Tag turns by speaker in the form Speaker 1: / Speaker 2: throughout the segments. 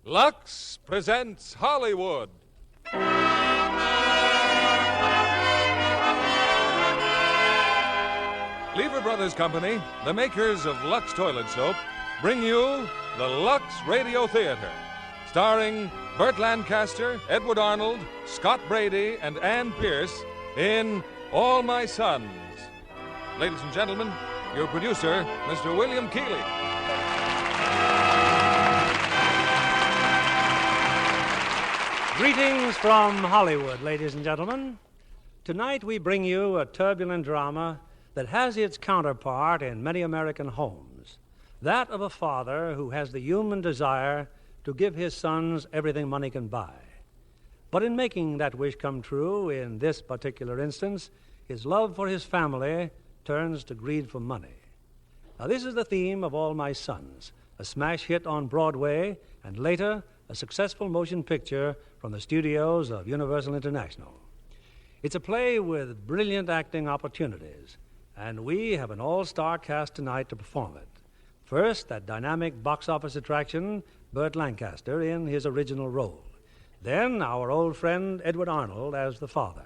Speaker 1: Lux presents Hollywood. Lever Brothers Company, the makers of Lux Toilet Soap, bring you the Lux Radio Theater, starring Burt Lancaster, Edward Arnold, Scott Brady, and Ann Pierce in All My Sons. Ladies and gentlemen, your producer, Mr. William Keighley.
Speaker 2: Greetings from Hollywood, ladies and gentlemen. Tonight we bring you a turbulent drama that has its counterpart in many American homes. That of a father who has the human desire to give his sons everything money can buy. But in making that wish come true, in this particular instance, his love for his family turns to greed for money. Now, this is the theme of All My Sons, a smash hit on Broadway, and later, a successful motion picture from the studios of Universal International. It's a play with brilliant acting opportunities, and we have an all-star cast tonight to perform it. First, that dynamic box office attraction, Burt Lancaster, in his original role. Then, our old friend Edward Arnold as the father,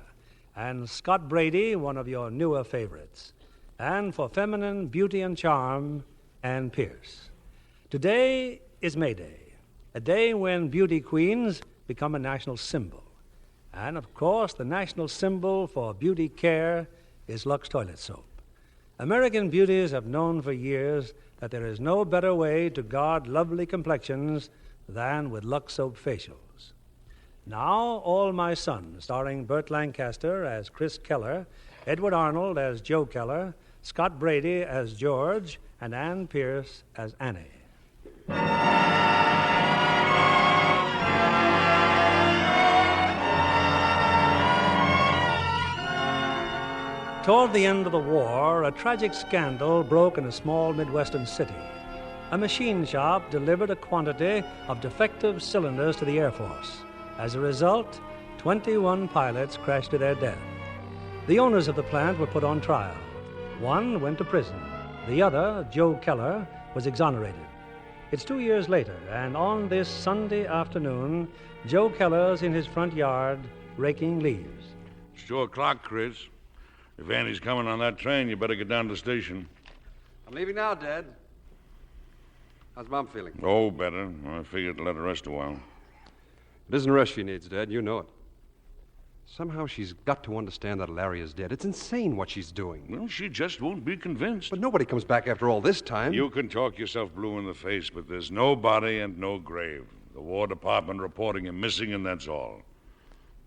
Speaker 2: and Scott Brady, one of your newer favorites. And for feminine beauty and charm, Ann Pierce. Today is May Day, a day when beauty queens become a national symbol. And, of course, the national symbol for beauty care is Lux Toilet Soap. American beauties have known for years that there is no better way to guard lovely complexions than with Lux Soap facials. Now, All My Sons, starring Burt Lancaster as Chris Keller, Edward Arnold as Joe Keller, Scott Brady as George, and Ann Pierce as Annie. Toward the end of the war, a tragic scandal broke in a small Midwestern city. A machine shop delivered a quantity of defective cylinders to the Air Force. As a result, 21 pilots crashed to their death. The owners of the plant were put on trial. One went to prison. The other, Joe Keller, was exonerated. It's 2 years later, and on this Sunday afternoon, Joe Keller's in his front yard raking leaves.
Speaker 3: It's 2 o'clock, Chris. If Annie's coming on that train, you better get down to the station.
Speaker 4: I'm leaving now, Dad. How's Mom feeling?
Speaker 3: Oh, better. I figured to let her rest a while.
Speaker 4: It isn't rest she needs, Dad. You know it. Somehow she's got to understand that Larry is dead. It's insane what she's doing.
Speaker 3: Well, she just won't be convinced.
Speaker 4: But nobody comes back after all this time.
Speaker 3: You can talk yourself blue in the face, but there's no body and no grave. The War Department reporting him missing, and that's all.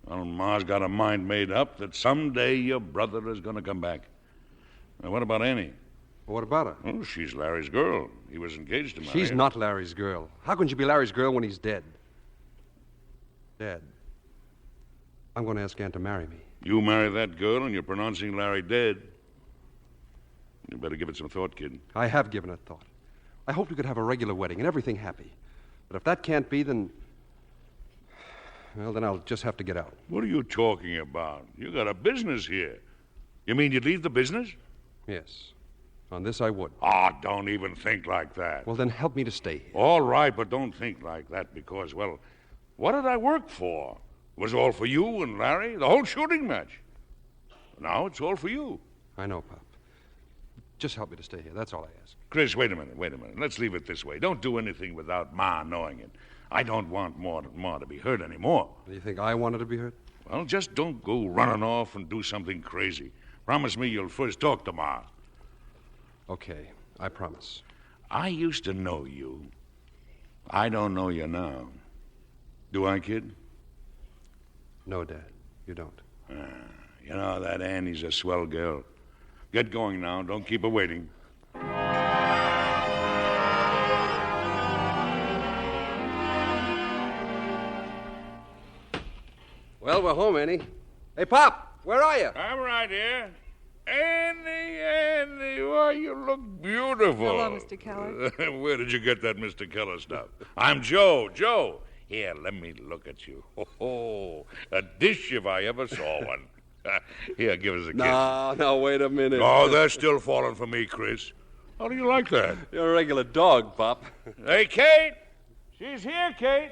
Speaker 3: Well, Ma's got her mind made up that someday your brother is going to come back. Now, what about Annie?
Speaker 4: What about her?
Speaker 3: Oh, she's Larry's girl. He was engaged to marry
Speaker 4: She's
Speaker 3: her.
Speaker 4: not Larry's girl. How can she be Larry's girl when he's dead? Dad, I'm going to ask Ann to marry me.
Speaker 3: You marry that girl and you're pronouncing Larry dead. You better give it some thought, kid.
Speaker 4: I have given it thought. I hoped we could have a regular wedding and everything happy. But if that can't be, then... Well, then I'll just have to get out.
Speaker 3: What are you talking about? You got a business here. You mean you'd leave the business?
Speaker 4: Yes. On this I would.
Speaker 3: Don't even think like that.
Speaker 4: Well, then help me to stay here.
Speaker 3: All right, but don't think like that because, well, what did I work for? It was all for you and Larry, the whole shooting match. Now it's all for you.
Speaker 4: I know, Pop. Just help me to stay here. That's all I ask.
Speaker 3: Chris, wait a minute. Let's leave it this way. Don't do anything without Ma knowing it. I don't want Ma to be hurt anymore.
Speaker 4: Do you think I wanted to be hurt?
Speaker 3: Well, just don't go running off and do something crazy. Promise me you'll first talk to Ma.
Speaker 4: Okay, I promise.
Speaker 3: I used to know you. I don't know you now. Do I, kid?
Speaker 4: No, Dad, you don't.
Speaker 3: You know, that Annie's a swell girl. Get going now. Don't keep her waiting.
Speaker 4: Well, we're home, Annie. Hey, Pop, where are you?
Speaker 3: I'm right here. Annie, why, you look beautiful.
Speaker 5: Hello, Mr. Keller.
Speaker 3: Where did you get that Mr. Keller stuff? I'm Joe. Here, let me look at you. Oh, a dish if I ever saw one. Here, give us a kiss.
Speaker 4: No, wait a minute.
Speaker 3: Oh, they're still falling for me, Chris. How do you like that?
Speaker 4: You're a regular dog, Pop.
Speaker 3: Hey, Kate! She's here, Kate.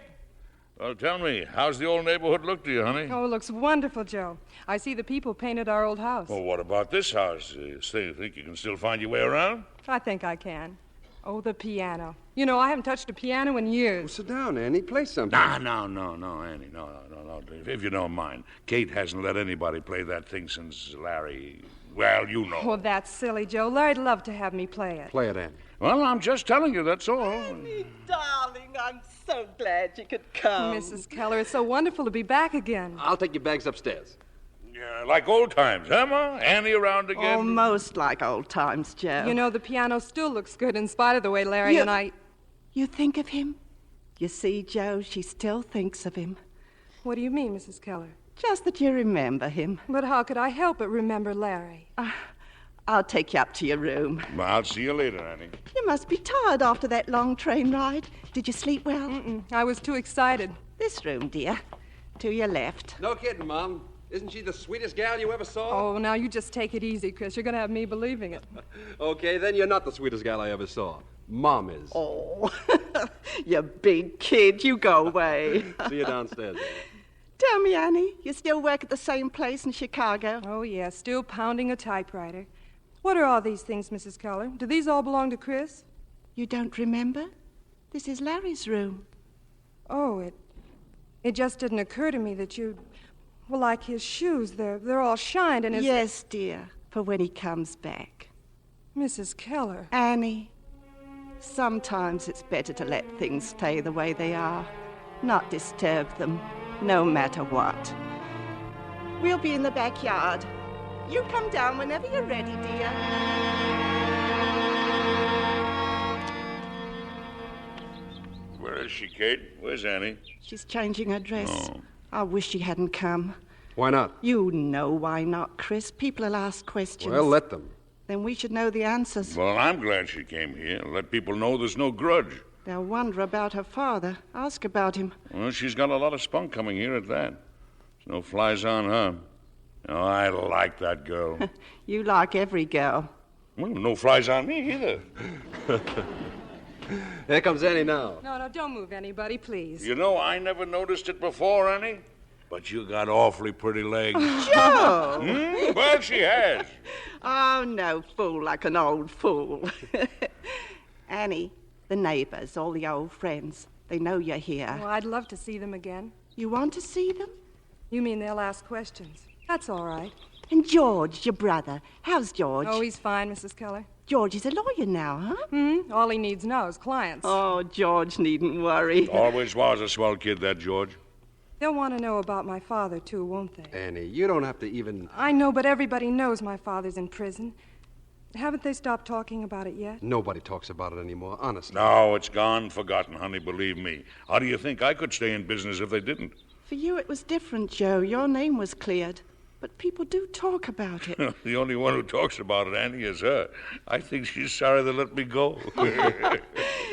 Speaker 3: Well, tell me, how's the old neighborhood look to you, honey?
Speaker 5: Oh, it looks wonderful, Joe. I see the people painted our old house.
Speaker 3: Well, what about this house? You think you can still find your way around?
Speaker 5: I think I can. Oh, the piano. You know, I haven't touched a piano in years.
Speaker 4: Well, sit down, Annie. Play something.
Speaker 3: No, Annie. No. If you don't mind. Kate hasn't let anybody play that thing since Larry... Well, you know.
Speaker 5: Oh, that's silly, Joe. Larry'd love to have me play it.
Speaker 4: Play it, Annie.
Speaker 3: Well, I'm just telling you, that's all.
Speaker 6: Annie, darling, I'm so glad you could come.
Speaker 5: Mrs. Keller, it's so wonderful to be back again.
Speaker 4: I'll take your bags upstairs.
Speaker 3: Yeah, like old times, huh, Ma? Annie around again?
Speaker 6: Almost like old times, Joe.
Speaker 5: You know, the piano still looks good in spite of the way Larry and I...
Speaker 6: You think of him? You see, Joe, she still thinks of him.
Speaker 5: What do you mean, Mrs. Keller?
Speaker 6: Just that you remember him.
Speaker 5: But how could I help but remember Larry?
Speaker 6: I'll take you up to your room.
Speaker 3: Well, I'll see you later, Annie.
Speaker 6: You must be tired after that long train ride. Did you sleep well?
Speaker 5: Mm-mm. I was too excited.
Speaker 6: This room, dear. To your left.
Speaker 4: No kidding, Mom. Isn't she the sweetest gal you ever saw?
Speaker 5: Oh, now you just take it easy, Chris. You're going to have me believing it.
Speaker 4: Okay, then you're not the sweetest gal I ever saw. Mom is.
Speaker 6: Oh, you big kid. You go away.
Speaker 4: See you downstairs.
Speaker 6: Tell me, Annie, you still work at the same place in Chicago?
Speaker 5: Oh, yeah, still pounding a typewriter. What are all these things, Mrs. Keller? Do these all belong to Chris?
Speaker 6: You don't remember? This is Larry's room.
Speaker 5: Oh, it just didn't occur to me that you... Well, like his shoes, they're all shined and his...
Speaker 6: Yes, dear, for when he comes back.
Speaker 5: Mrs. Keller.
Speaker 6: Annie, sometimes it's better to let things stay the way they are, not disturb them, no matter what. We'll be in the backyard. You come down whenever you're ready, dear.
Speaker 3: Where is she, Kate? Where's Annie?
Speaker 6: She's changing her dress.
Speaker 3: Oh.
Speaker 6: I wish she hadn't come.
Speaker 4: Why not?
Speaker 6: You know why not, Chris. People will ask questions.
Speaker 4: Well, let them.
Speaker 6: Then we should know the answers.
Speaker 3: Well, I'm glad she came here. Let people know there's no grudge.
Speaker 6: They'll wonder about her father. Ask about him.
Speaker 3: Well, she's got a lot of spunk coming here at that. There's no flies on her. Oh, I like that girl.
Speaker 6: You like every girl.
Speaker 3: Well, no flies on me either.
Speaker 4: Here comes Annie now.
Speaker 5: No, don't move anybody, please.
Speaker 3: You know, I never noticed it before, Annie. But you got awfully pretty legs.
Speaker 6: Joe!
Speaker 3: Well, she has.
Speaker 6: Oh, no fool like an old fool. Annie, the neighbors, all the old friends, they know you're here.
Speaker 5: Well, I'd love to see them again.
Speaker 6: You want to see them?
Speaker 5: You mean they'll ask questions? That's all right.
Speaker 6: And George, your brother, how's George?
Speaker 5: Oh, he's fine, Mrs. Keller.
Speaker 6: George is a lawyer now, huh?
Speaker 5: All he needs now is clients.
Speaker 6: Oh, George needn't worry.
Speaker 3: Always was a swell kid, that George.
Speaker 5: They'll want to know about my father, too, won't they?
Speaker 4: Annie, you don't have to even...
Speaker 5: I know, but everybody knows my father's in prison. Haven't they stopped talking about it yet?
Speaker 4: Nobody talks about it anymore, honestly.
Speaker 3: No, it's gone, forgotten, honey, believe me. How do you think I could stay in business if they didn't?
Speaker 6: For you, it was different, Joe. Your name was cleared. But people do talk about it.
Speaker 3: The only one who talks about it, Annie, is her. I think she's sorry they let me go.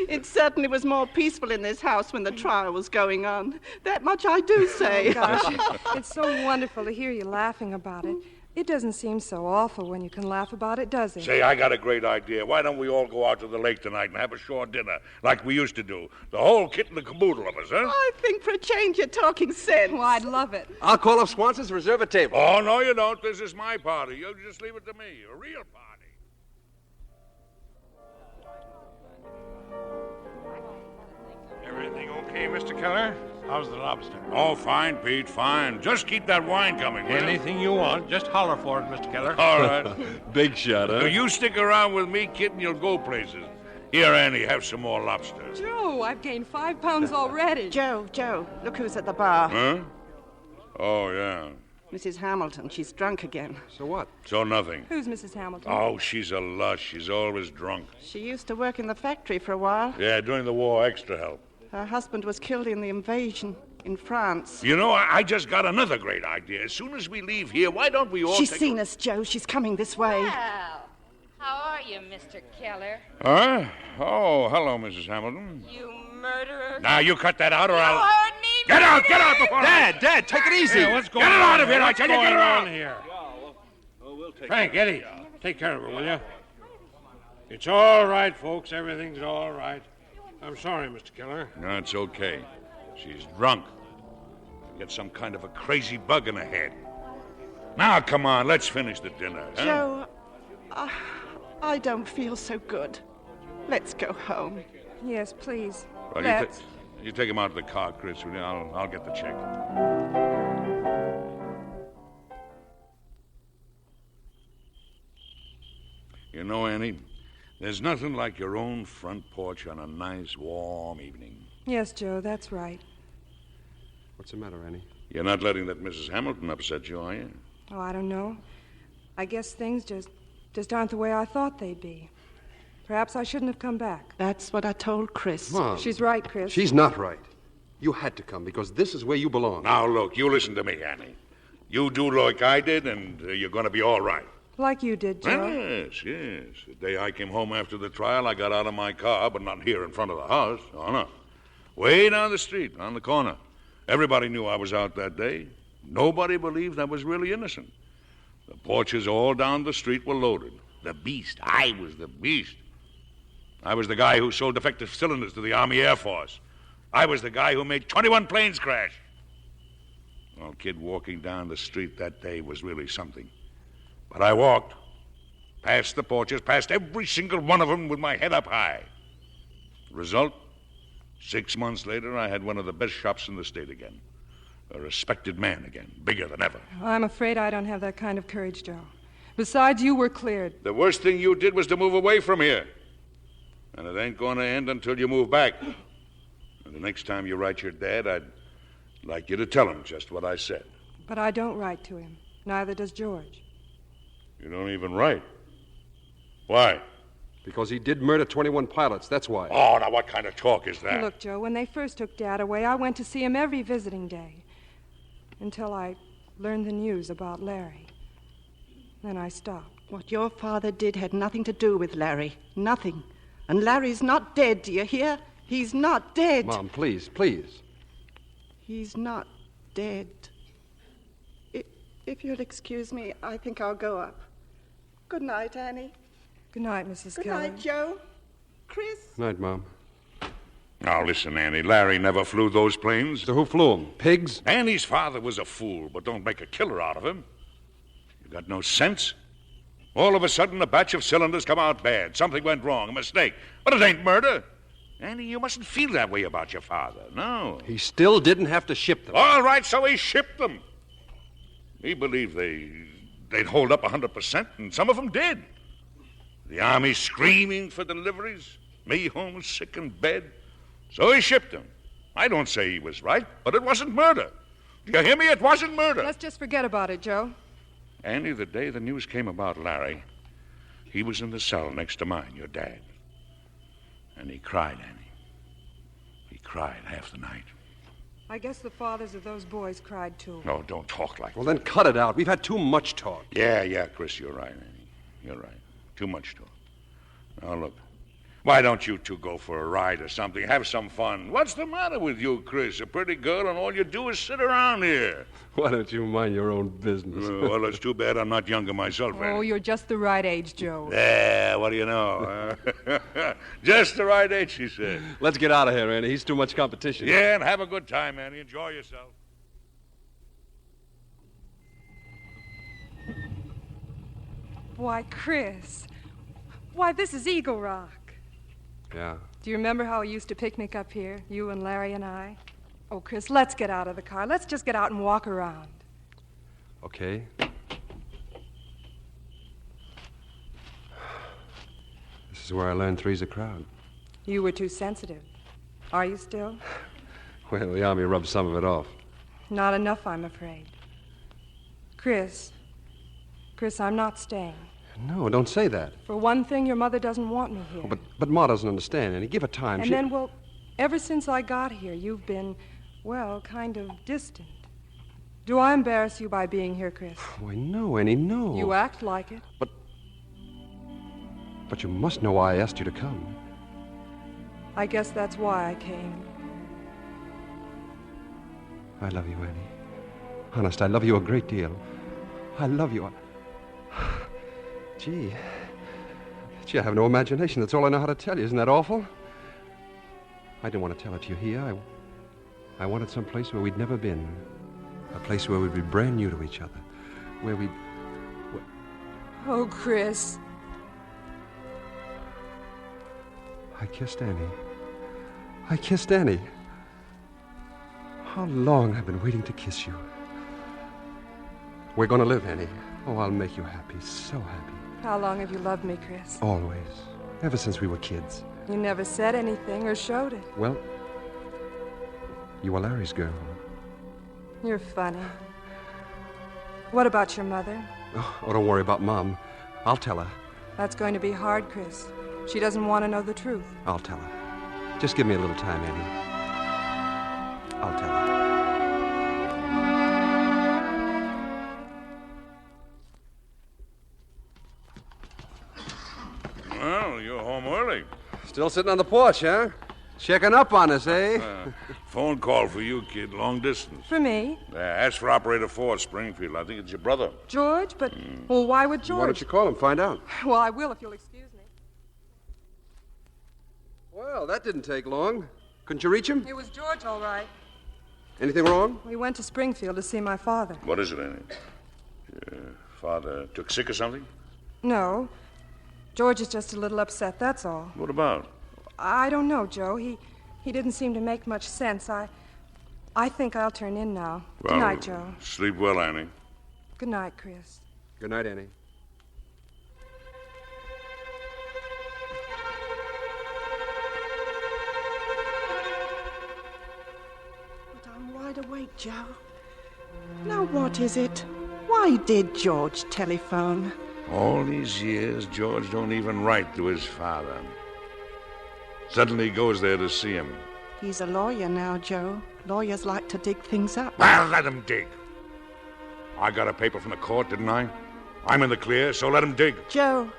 Speaker 6: It certainly was more peaceful in this house when the trial was going on. That much I do say.
Speaker 5: Oh, gosh, it's so wonderful to hear you laughing about it. It doesn't seem so awful when you can laugh about it, does it?
Speaker 3: Say, I got a great idea. Why don't we all go out to the lake tonight and have a shore dinner like we used to do? The whole kit and the caboodle of us, huh?
Speaker 6: I think for a change you're talking sense.
Speaker 5: Well, I'd love it.
Speaker 4: I'll call up Swanson's, reserve a table.
Speaker 3: Oh, no, you don't. This is my party. You just leave it to me. A real party.
Speaker 7: Everything okay, Mr. Keller? How's the lobster?
Speaker 3: Oh, fine, Pete, fine. Just keep that wine coming, will you?
Speaker 7: Anything you want, just holler for it, Mr. Keller.
Speaker 3: All right.
Speaker 4: Big shot, huh?
Speaker 3: Now, you stick around with me, kid, and you'll go places. Here, Annie, have some more lobster.
Speaker 5: Joe, I've gained 5 pounds already.
Speaker 6: Joe, look who's at the bar.
Speaker 3: Huh? Oh, yeah.
Speaker 6: Mrs. Hamilton, she's drunk again.
Speaker 4: So what?
Speaker 3: So nothing.
Speaker 5: Who's Mrs. Hamilton?
Speaker 3: Oh, she's a lush. She's always drunk.
Speaker 6: She used to work in the factory for a while.
Speaker 3: Yeah, during the war, extra help.
Speaker 6: Her husband was killed in the invasion in France.
Speaker 3: You know, I just got another great idea. As soon as we leave here, why don't we all
Speaker 6: She's
Speaker 3: take
Speaker 6: seen us, Joe. She's coming this way.
Speaker 8: Well, how are you, Mr. Keller?
Speaker 3: Huh? Oh, hello, Mrs. Hamilton.
Speaker 8: You murderer.
Speaker 3: Now, you cut that out or
Speaker 8: You
Speaker 3: I'll...
Speaker 8: heard me,
Speaker 3: Get out
Speaker 8: murderer!
Speaker 3: before
Speaker 4: Dad, take it easy.
Speaker 7: Hey, what's going
Speaker 3: Get it
Speaker 7: on?
Speaker 3: out of here, I tell you, get it out.
Speaker 7: Here? Frank, Eddie, take care of her, will you? It's all right, folks. Everything's all right. I'm sorry, Mr. Keller.
Speaker 3: No, it's okay. She's drunk. Get some kind of a crazy bug in her head. Now, come on, let's finish the dinner. Huh?
Speaker 6: Joe, I don't feel so good. Let's go home.
Speaker 5: Yes, please.
Speaker 3: Well,
Speaker 5: Let's.
Speaker 3: you take him out of the car, Chris. Will you? I'll get the check. You know, Annie, there's nothing like your own front porch on a nice, warm evening.
Speaker 5: Yes, Joe, that's right.
Speaker 4: What's the matter, Annie?
Speaker 3: You're not letting that Mrs. Hamilton upset you, are you?
Speaker 5: Oh, I don't know. I guess things just aren't the way I thought they'd be. Perhaps I shouldn't have come back.
Speaker 6: That's what I told Chris.
Speaker 4: Mom.
Speaker 5: She's right, Chris.
Speaker 4: She's not right. You had to come because this is where you belong.
Speaker 3: Now, look, you listen to me, Annie. You do like I did, and you're going to be all right.
Speaker 5: Like you did, Joe.
Speaker 3: Yes. The day I came home after the trial, I got out of my car, but not here in front of the house. Oh, no. Way down the street, on the corner. Everybody knew I was out that day. Nobody believed I was really innocent. The porches all down the street were loaded. The beast. I was the beast. I was the guy who sold defective cylinders to the Army Air Force. I was the guy who made 21 planes crash. Well, kid walking down the street that day was really something. But I walked, past the porches, past every single one of them with my head up high. Result, 6 months later, I had one of the best shops in the state again. A respected man again, bigger than ever.
Speaker 5: I'm afraid I don't have that kind of courage, Joe. Besides, you were cleared.
Speaker 3: The worst thing you did was to move away from here. And it ain't going to end until you move back. And the next time you write your dad, I'd like you to tell him just what I said.
Speaker 5: But I don't write to him. Neither does George.
Speaker 3: You don't even write. Why?
Speaker 4: Because he did murder 21 pilots, that's why.
Speaker 3: Oh, now what kind of talk is that?
Speaker 5: Look, Joe, when they first took Dad away, I went to see him every visiting day. Until I learned the news about Larry. Then I stopped.
Speaker 6: What your father did had nothing to do with Larry. Nothing. And Larry's not dead, do you hear? He's not dead.
Speaker 4: Mom, please.
Speaker 6: He's not dead. If you'll excuse me, I think I'll go up. Good night, Annie.
Speaker 5: Good night, Mrs.
Speaker 6: Good
Speaker 5: Keller.
Speaker 6: night, Joe. Chris.
Speaker 4: Night, Mom.
Speaker 3: Now, listen, Annie. Larry never flew those planes.
Speaker 4: So who flew them? Pigs?
Speaker 3: Annie's father was a fool, but don't make a killer out of him. You got no sense? All of a sudden, a batch of cylinders come out bad. Something went wrong, a mistake. But it ain't murder. Annie, you mustn't feel that way about your father. No.
Speaker 4: He still didn't have to ship them.
Speaker 3: All right, so he shipped them. He believed they'd hold up 100%, and some of them did. The Army screaming for deliveries, me home sick in bed. So he shipped them. I don't say he was right, but it wasn't murder. Do you hear me? It wasn't murder.
Speaker 5: Let's just forget about it, Joe.
Speaker 3: Annie, the day the news came about Larry, he was in the cell next to mine, your dad. And he cried, Annie. He cried half the night.
Speaker 5: I guess the fathers of those boys cried, too.
Speaker 3: No, don't talk like
Speaker 4: Well,
Speaker 3: that.
Speaker 4: then cut it out. We've had too much talk.
Speaker 3: Yeah, Chris, you're right, Annie. You're right. Too much talk. Now, look. Why don't you two go for a ride or something? Have some fun. What's the matter with you, Chris? A pretty girl, and all you do is sit around here.
Speaker 4: Why don't you mind your own business?
Speaker 3: Well, it's too bad I'm not younger myself,
Speaker 5: Oh,
Speaker 3: Annie.
Speaker 5: you're just the right age, Joe.
Speaker 3: Yeah, what do you know? Just the right age, she said.
Speaker 4: Let's get out of here, Annie. He's too much competition.
Speaker 3: Yeah, and have a good time, Annie. Enjoy yourself.
Speaker 5: Why, Chris. Why, this is Eagle Rock.
Speaker 4: Yeah.
Speaker 5: Do you remember how we used to picnic up here, you and Larry and I? Oh, Chris, let's get out of the car. Let's just get out and walk around.
Speaker 4: Okay. This is where I learned three's a crowd.
Speaker 5: You were too sensitive. Are you still?
Speaker 4: Well, the Army rubbed some of it off.
Speaker 5: Not enough, I'm afraid. Chris, I'm not staying.
Speaker 4: No, don't say that.
Speaker 5: For one thing, your mother doesn't want me here.
Speaker 4: Oh, but Ma doesn't understand, Annie. Give her time.
Speaker 5: And then, well, ever since I got here, you've been, well, kind of distant. Do I embarrass you by being here, Chris?
Speaker 4: Why, no, Annie, no.
Speaker 5: You act like it.
Speaker 4: But you must know why I asked you to come.
Speaker 5: I guess that's why I came.
Speaker 4: I love you, Annie. Honest, I love you a great deal. I love you. Gee, I have no imagination. That's all I know how to tell you. Isn't that awful? I didn't want to tell it to you here. I wanted some place where we'd never been. A place where we'd be brand new to each other. Where we'd...
Speaker 5: Oh, Chris.
Speaker 4: I kissed Annie. I kissed Annie. How long I've been waiting to kiss you. We're going to live, Annie. Oh, I'll make you happy, so happy.
Speaker 5: How long have you loved me, Chris?
Speaker 4: Always. Ever since we were kids.
Speaker 5: You never said anything or showed it.
Speaker 4: Well, you were Larry's girl.
Speaker 5: You're funny. What about your mother?
Speaker 4: Oh, don't worry about Mom. I'll tell her.
Speaker 5: That's going to be hard, Chris. She doesn't want to know the truth.
Speaker 4: I'll tell her. Just give me a little time, Annie. I'll tell her.
Speaker 3: Well, you're home early.
Speaker 4: Still sitting on the porch, huh? Checking up on us, eh?
Speaker 3: Phone call for you, kid, long distance.
Speaker 5: For me?
Speaker 3: Ask for Operator 4 at Springfield. I think it's your brother.
Speaker 5: George? But, well, why would George?
Speaker 4: Why don't you call him, find out?
Speaker 5: Well, I will if you'll excuse me.
Speaker 4: Well, that didn't take long. Couldn't you reach him?
Speaker 5: It was George, all right.
Speaker 4: Anything wrong?
Speaker 5: We went to Springfield to see my father.
Speaker 3: What is it, Annie? Your father took sick or something?
Speaker 5: No. George is just a little upset, that's all.
Speaker 3: What about?
Speaker 5: I don't know, Joe. He didn't seem to make much sense. I think I'll turn in now.
Speaker 3: Well,
Speaker 5: Good night, Joe.
Speaker 3: Sleep well, Annie.
Speaker 5: Good night, Chris.
Speaker 4: Good night, Annie.
Speaker 6: But I'm wide awake, Joe. Now, what is it? Why did George telephone?
Speaker 3: All these years, George don't even write to his father. Suddenly he goes there to see him.
Speaker 6: He's a lawyer now, Joe. Lawyers like to dig things up.
Speaker 3: Well, let him dig. I got a paper from the court, didn't I? I'm in the clear, so let him dig.
Speaker 6: Joe,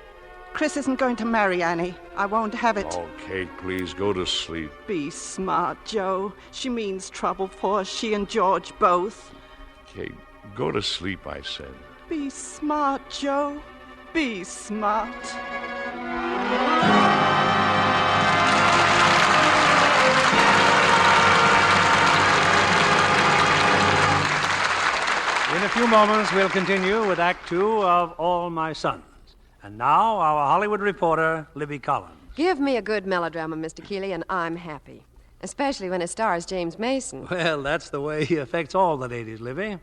Speaker 6: Chris isn't going to marry Annie. I won't have it.
Speaker 3: Oh, Kate, please, go to sleep.
Speaker 6: Be smart, Joe. She means trouble for us, she and George both.
Speaker 3: Kate, go to sleep, I said.
Speaker 6: Be smart, Joe. Be smart.
Speaker 2: In a few moments, we'll continue with Act Two of All My Sons. And now, our Hollywood reporter, Libby Collins.
Speaker 9: Give me a good melodrama, Mr. Keeley, and I'm happy. Especially when it stars James Mason.
Speaker 2: Well, that's the way he affects all the ladies, Libby.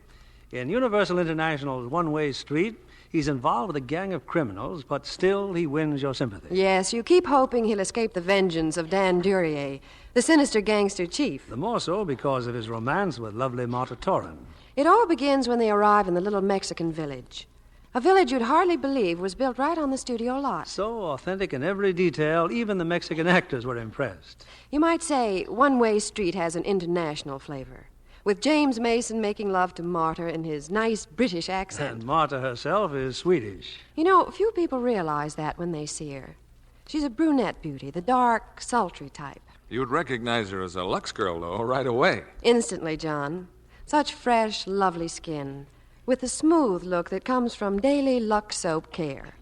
Speaker 2: In Universal International's One-Way Street, he's involved with a gang of criminals, but still he wins your sympathy.
Speaker 9: Yes, you keep hoping he'll escape the vengeance of Dan Duryea, the sinister gangster chief.
Speaker 2: The more so because of his romance with lovely Marta Torrin.
Speaker 9: It all begins when they arrive in the little Mexican village. A village you'd hardly believe was built right on the studio lot.
Speaker 2: So authentic in every detail, even the Mexican actors were impressed.
Speaker 9: You might say One-Way Street has an international flavor, with James Mason making love to Marta in his nice British accent.
Speaker 2: And Marta herself is Swedish.
Speaker 9: You know, few people realize that when they see her. She's a brunette beauty, the dark, sultry type.
Speaker 10: You'd recognize her as a Lux girl, though, right away.
Speaker 9: Instantly, John. Such fresh, lovely skin, with the smooth look that comes from daily Lux soap care.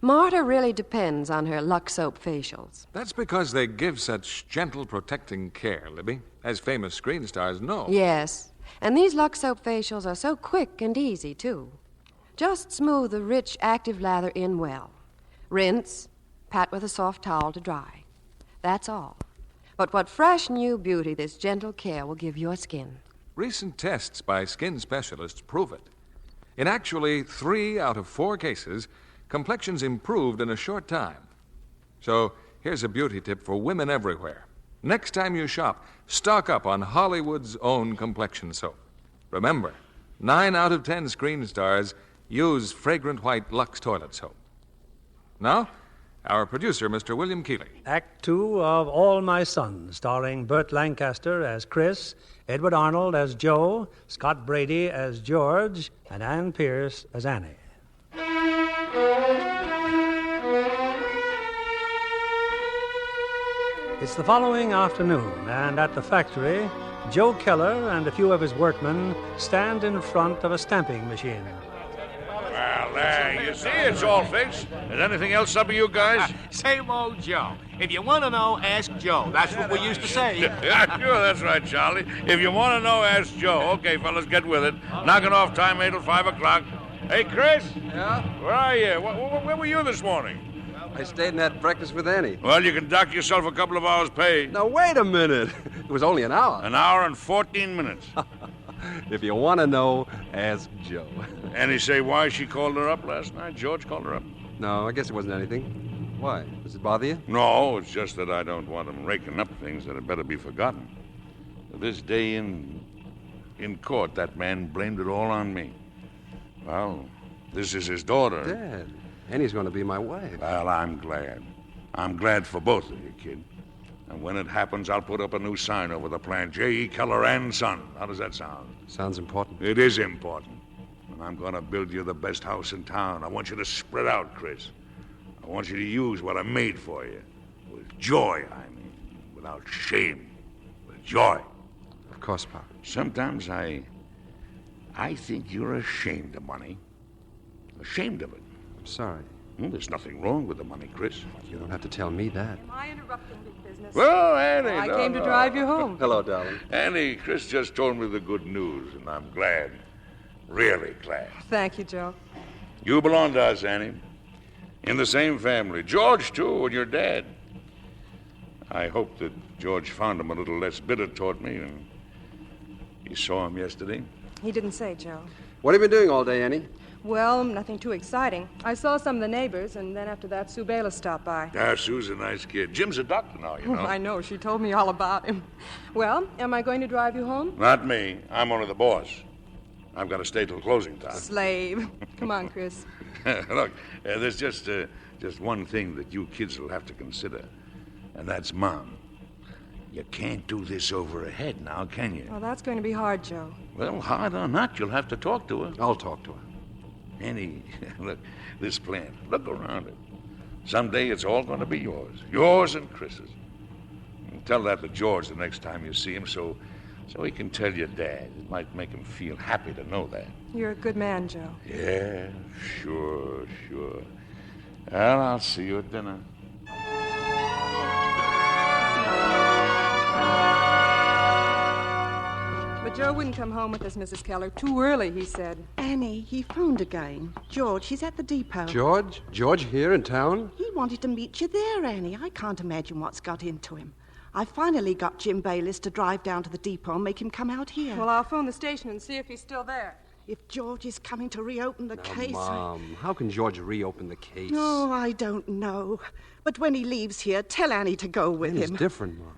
Speaker 9: Marta really depends on her Lux soap facials.
Speaker 10: That's because they give such gentle, protecting care, Libby, as famous screen stars know.
Speaker 9: Yes, and these Lux soap facials are so quick and easy, too. Just smooth the rich, active lather in well. Rinse, pat with a soft towel to dry. That's all. But what fresh, new beauty this gentle care will give your skin.
Speaker 10: Recent tests by skin specialists prove it. In actually 3 out of 4 cases, complexions improved in a short time. So here's a beauty tip for women everywhere. Next time you shop, stock up on Hollywood's own complexion soap. Remember, 9 out of 10 screen stars use fragrant white Lux toilet soap. Now, our producer, Mr. William Keeley.
Speaker 2: Act Two of All My Sons, starring Burt Lancaster as Chris, Edward Arnold as Joe, Scott Brady as George, and Ann Pierce as Annie. It's the following afternoon, and at the factory, Joe Keller and a few of his workmen stand in front of a stamping machine.
Speaker 3: Well, There, you see, it's all fixed. Is anything else up with you guys?
Speaker 11: Same old Joe. If you want to know, ask Joe. That's what we used to say.
Speaker 3: Yeah, sure, that's right, Charlie. If you want to know, ask Joe. Okay, fellas, get with it. Knocking off time 8 till 5 o'clock. Hey, Chris?
Speaker 4: Yeah?
Speaker 3: Where are you? Where were you this morning?
Speaker 4: I stayed and had breakfast with Annie.
Speaker 3: Well, you can dock yourself a couple of hours' pay.
Speaker 4: Now, wait a minute. It was only an hour.
Speaker 3: An hour and 14 minutes.
Speaker 4: If you want to know, ask Joe.
Speaker 3: Annie say why she called her up last night? George called her up?
Speaker 4: No, I guess it wasn't anything. Why? Does it bother you?
Speaker 3: No, it's just that I don't want him raking up things that had better be forgotten. This day in court, that man blamed it all on me. Well, this is his daughter.
Speaker 4: Dad, Annie's going to be my wife.
Speaker 3: Well, I'm glad. I'm glad for both of you, kid. And when it happens, I'll put up a new sign over the plant. J.E. Keller and Son. How does that sound?
Speaker 4: Sounds important.
Speaker 3: It is important. And I'm going to build you the best house in town. I want you to spread out, Chris. I want you to use what I made for you. With joy, I mean. Without shame. With joy.
Speaker 4: Of course, Pop.
Speaker 3: Sometimes I think you're ashamed of money. Ashamed of it.
Speaker 4: I'm sorry.
Speaker 3: There's nothing wrong with the money, Chris.
Speaker 4: You don't have to tell me that.
Speaker 5: Am I interrupting big business?
Speaker 3: Well, Annie,
Speaker 5: I came to drive you home.
Speaker 4: Hello, darling.
Speaker 3: Annie, Chris just told me the good news, and I'm glad. Really glad.
Speaker 5: Thank you, Joe.
Speaker 3: You belong to us, Annie. In the same family. George, too, and your dad. I hope that George found him a little less bitter toward me, and you saw him yesterday.
Speaker 5: He didn't say, Joe.
Speaker 4: What have you been doing all day, Annie?
Speaker 5: Well, nothing too exciting. I saw some of the neighbors, and then after that, Sue Bayless stopped by.
Speaker 3: Sue's a nice kid. Jim's a doctor now, you know.
Speaker 5: I know. She told me all about him. Well, am I going to drive you home?
Speaker 3: Not me. I'm only the boss. I've got to stay till closing time.
Speaker 5: Slave. Come on, Chris.
Speaker 3: Look, there's just one thing that you kids will have to consider, and that's Mom. You can't do this over her head now, can you?
Speaker 5: Well, that's going to be hard, Joe.
Speaker 3: Well, hard or not, you'll have to talk to her.
Speaker 4: I'll talk to her.
Speaker 3: Annie, look, this plant, look around it. Someday it's all going to be yours. Yours and Chris's. And tell that to George the next time you see him so he can tell your dad. It might make him feel happy to know that.
Speaker 5: You're a good man, Joe.
Speaker 3: Yeah, sure. Well, I'll see you at dinner.
Speaker 5: But Joe wouldn't come home with us, Mrs. Keller. Too early, he said.
Speaker 6: Annie, he phoned again. George, he's at the depot.
Speaker 4: George? George here in town?
Speaker 6: He wanted to meet you there, Annie. I can't imagine what's got into him. I finally got Jim Bayliss to drive down to the depot and make him come out here.
Speaker 5: Well, I'll phone the station and see if he's still there.
Speaker 6: If George is coming to reopen the case...
Speaker 4: Mom, how can George reopen the case?
Speaker 6: Oh, I don't know. But when he leaves here, tell Annie to go with him.
Speaker 4: He's different, Mom.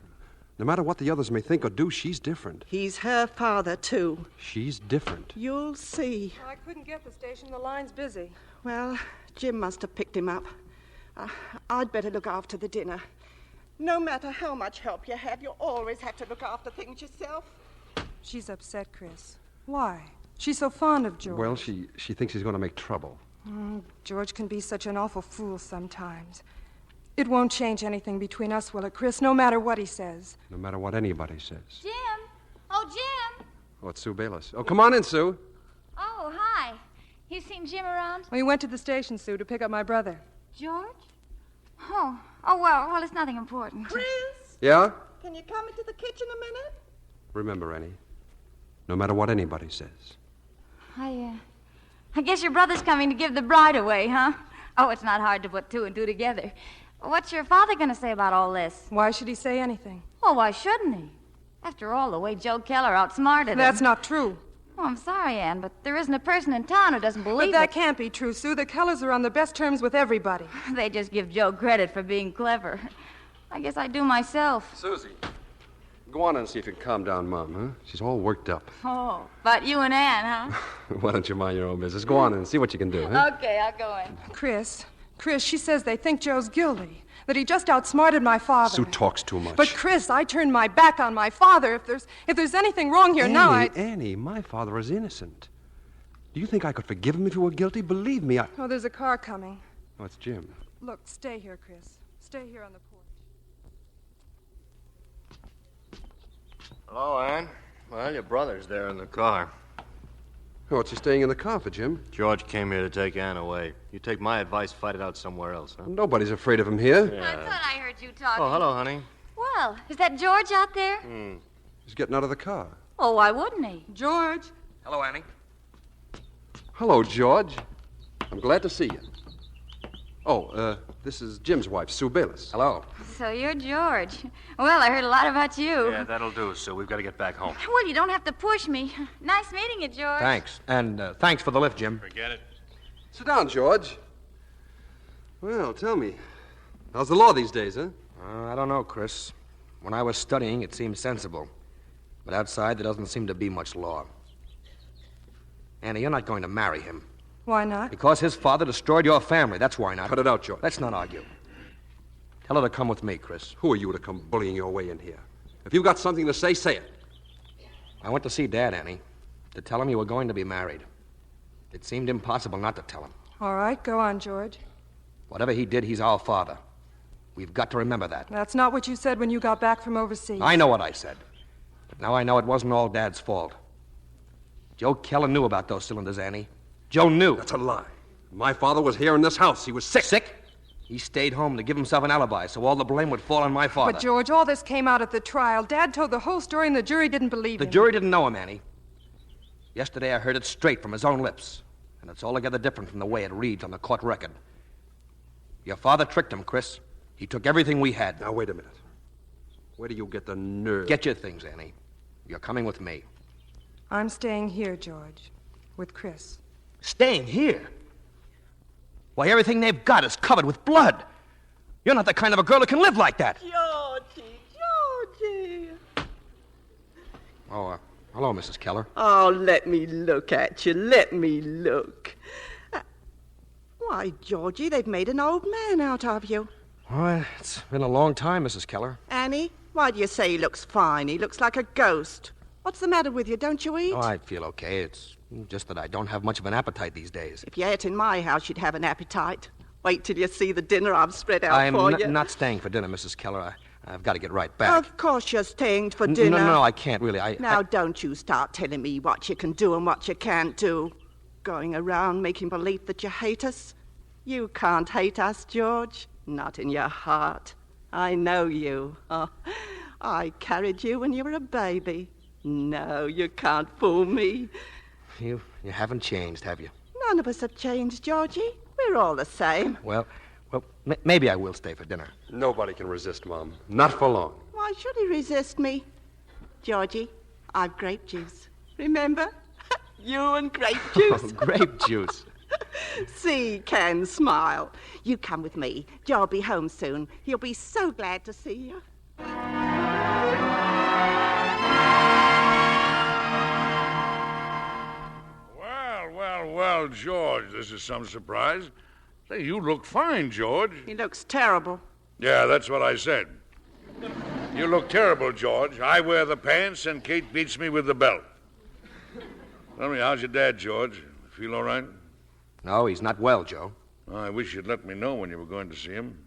Speaker 4: No matter what the others may think or do, she's different.
Speaker 6: He's her father, too.
Speaker 4: She's different.
Speaker 6: You'll see.
Speaker 5: I couldn't get the station. The line's busy.
Speaker 6: Well, Jim must have picked him up. I'd better look after the dinner. No matter how much help you have, you always have to look after things yourself.
Speaker 5: She's upset, Chris. Why? She's so fond of George.
Speaker 4: Well, she thinks he's going to make trouble.
Speaker 5: George can be such an awful fool sometimes. It won't change anything between us, will it, Chris? No matter what he says.
Speaker 4: No matter what anybody says.
Speaker 8: Jim! Oh, Jim!
Speaker 4: Oh, it's Sue Bayless. Oh, come on in, Sue.
Speaker 8: Oh, hi. You seen Jim around?
Speaker 5: We went to the station, Sue, to pick up my brother.
Speaker 8: George? Oh, well, it's nothing important.
Speaker 6: Chris?
Speaker 4: Yeah?
Speaker 6: Can you come into the kitchen a minute?
Speaker 4: Remember, Annie, no matter what anybody says.
Speaker 8: I guess your brother's coming to give the bride away, huh? Oh, it's not hard to put two and two together. What's your father going to say about all this?
Speaker 5: Why should he say anything?
Speaker 8: Oh, why shouldn't he? After all, the way Joe Keller outsmarted him.
Speaker 5: That's not true.
Speaker 8: Oh, I'm sorry, Ann, but there isn't a person in town who doesn't believe it.
Speaker 5: But that can't be true, Sue. The Kellers are on the best terms with everybody.
Speaker 8: They just give Joe credit for being clever. I guess I do myself.
Speaker 4: Susie, go on and see if you can calm down Mom, huh? She's all worked up.
Speaker 8: Oh, but you and Ann, huh?
Speaker 4: Why don't you mind your own business? Go on and see what you can do, huh?
Speaker 8: Okay, I'll go in.
Speaker 5: Chris, she says they think Joe's guilty, that he just outsmarted my father.
Speaker 4: Sue talks too much.
Speaker 5: But, Chris, I turned my back on my father. If there's anything wrong here now,
Speaker 4: Annie, my father is innocent. Do you think I could forgive him if he were guilty? Believe me,
Speaker 5: Oh, there's a car coming.
Speaker 4: Oh, it's Jim.
Speaker 5: Look, stay here, Chris. Stay here on the porch.
Speaker 12: Hello, Ann. Well, your brother's there in the car.
Speaker 4: What's he staying in the car for, Jim?
Speaker 12: George came here to take Ann away. You take my advice, fight it out somewhere else, huh?
Speaker 4: Nobody's afraid of him here.
Speaker 8: I thought I heard you talking.
Speaker 12: Oh, hello, honey.
Speaker 8: Well, is that George out there?
Speaker 4: He's getting out of the car.
Speaker 8: Oh, why wouldn't he?
Speaker 5: George.
Speaker 10: Hello, Annie.
Speaker 4: Hello, George. I'm glad to see you. Oh, this is Jim's wife, Sue Bayless.
Speaker 10: Hello.
Speaker 8: So you're George. Well, I heard a lot about you.
Speaker 12: Yeah, that'll do, Sue. We've got to get back home.
Speaker 8: Well, you don't have to push me. Nice meeting you, George.
Speaker 13: Thanks. And thanks for the lift, Jim.
Speaker 12: Forget it.
Speaker 4: Sit down, George. Well, tell me, how's the law these days, huh?
Speaker 13: I don't know, Chris. When I was studying, it seemed sensible. But outside, there doesn't seem to be much law. Annie, you're not going to marry him.
Speaker 5: Why not?
Speaker 13: Because his father destroyed your family. That's why not.
Speaker 4: Cut it out, George.
Speaker 13: Let's not argue. Tell her to come with me, Chris.
Speaker 4: Who are you to come bullying your way in here? If you've got something to say, say it.
Speaker 13: I went to see Dad, Annie, to tell him you were going to be married. It seemed impossible not to tell him.
Speaker 5: All right, go on, George.
Speaker 13: Whatever he did, he's our father. We've got to remember that.
Speaker 5: That's not what you said when you got back from overseas.
Speaker 13: I know what I said. But now I know it wasn't all Dad's fault. Joe Keller knew about those cylinders, Annie. Joe knew.
Speaker 4: That's a lie. My father was here in this house. He was sick.
Speaker 13: Sick? He stayed home to give himself an alibi, so all the blame would fall on my father.
Speaker 5: But, George, all this came out at the trial. Dad told the whole story, and the jury didn't believe him.
Speaker 13: The jury didn't know him, Annie. Yesterday I heard it straight from his own lips, and it's altogether different from the way it reads on the court record. Your father tricked him, Chris. He took everything we had.
Speaker 4: Now, wait a minute. Where do you get the nerve?
Speaker 13: Get your things, Annie. You're coming with me.
Speaker 5: I'm staying here, George, with Chris.
Speaker 13: Staying here? Why, everything they've got is covered with blood. You're not the kind of a girl who can live like that.
Speaker 6: Georgie.
Speaker 13: Oh, hello, Mrs. Keller.
Speaker 6: Oh, let me look at you. Let me look. Why, Georgie, they've made an old man out of you.
Speaker 13: Well, it's been a long time, Mrs. Keller.
Speaker 6: Annie, why do you say he looks fine? He looks like a ghost. What's the matter with you? Don't you eat?
Speaker 13: Oh, I feel okay. It's just that I don't have much of an appetite these days.
Speaker 6: If you ate in my house, you'd have an appetite. Wait till you see the dinner I've spread out for you.
Speaker 13: I'm not staying for dinner, Mrs. Keller. I've got to get right back.
Speaker 6: Of course you're staying for dinner.
Speaker 13: No, I can't really.
Speaker 6: Now, don't you start telling me what you can do and what you can't do. Going around making believe that you hate us. You can't hate us, George. Not in your heart. I know you. Oh, I carried you when you were a baby. No, you can't fool me.
Speaker 13: You haven't changed, have you?
Speaker 6: None of us have changed, Georgie. We're all the same.
Speaker 13: Well, maybe I will stay for dinner.
Speaker 4: Nobody can resist, Mom. Not for long.
Speaker 6: Why should he resist me? Georgie, I've grape juice. Remember? You and grape juice.
Speaker 13: Oh, grape juice.
Speaker 6: See, Ken, smile. You come with me. Joe'll be home soon. He'll be so glad to see you.
Speaker 3: Well, George, this is some surprise. Say, you look fine, George.
Speaker 6: He looks terrible.
Speaker 3: Yeah, that's what I said. You look terrible, George. I wear the pants and Kate beats me with the belt. Tell me, how's your dad, George? Feel all right?
Speaker 13: No, he's not well, Joe.
Speaker 3: Well, I wish you'd let me know when you were going to see him.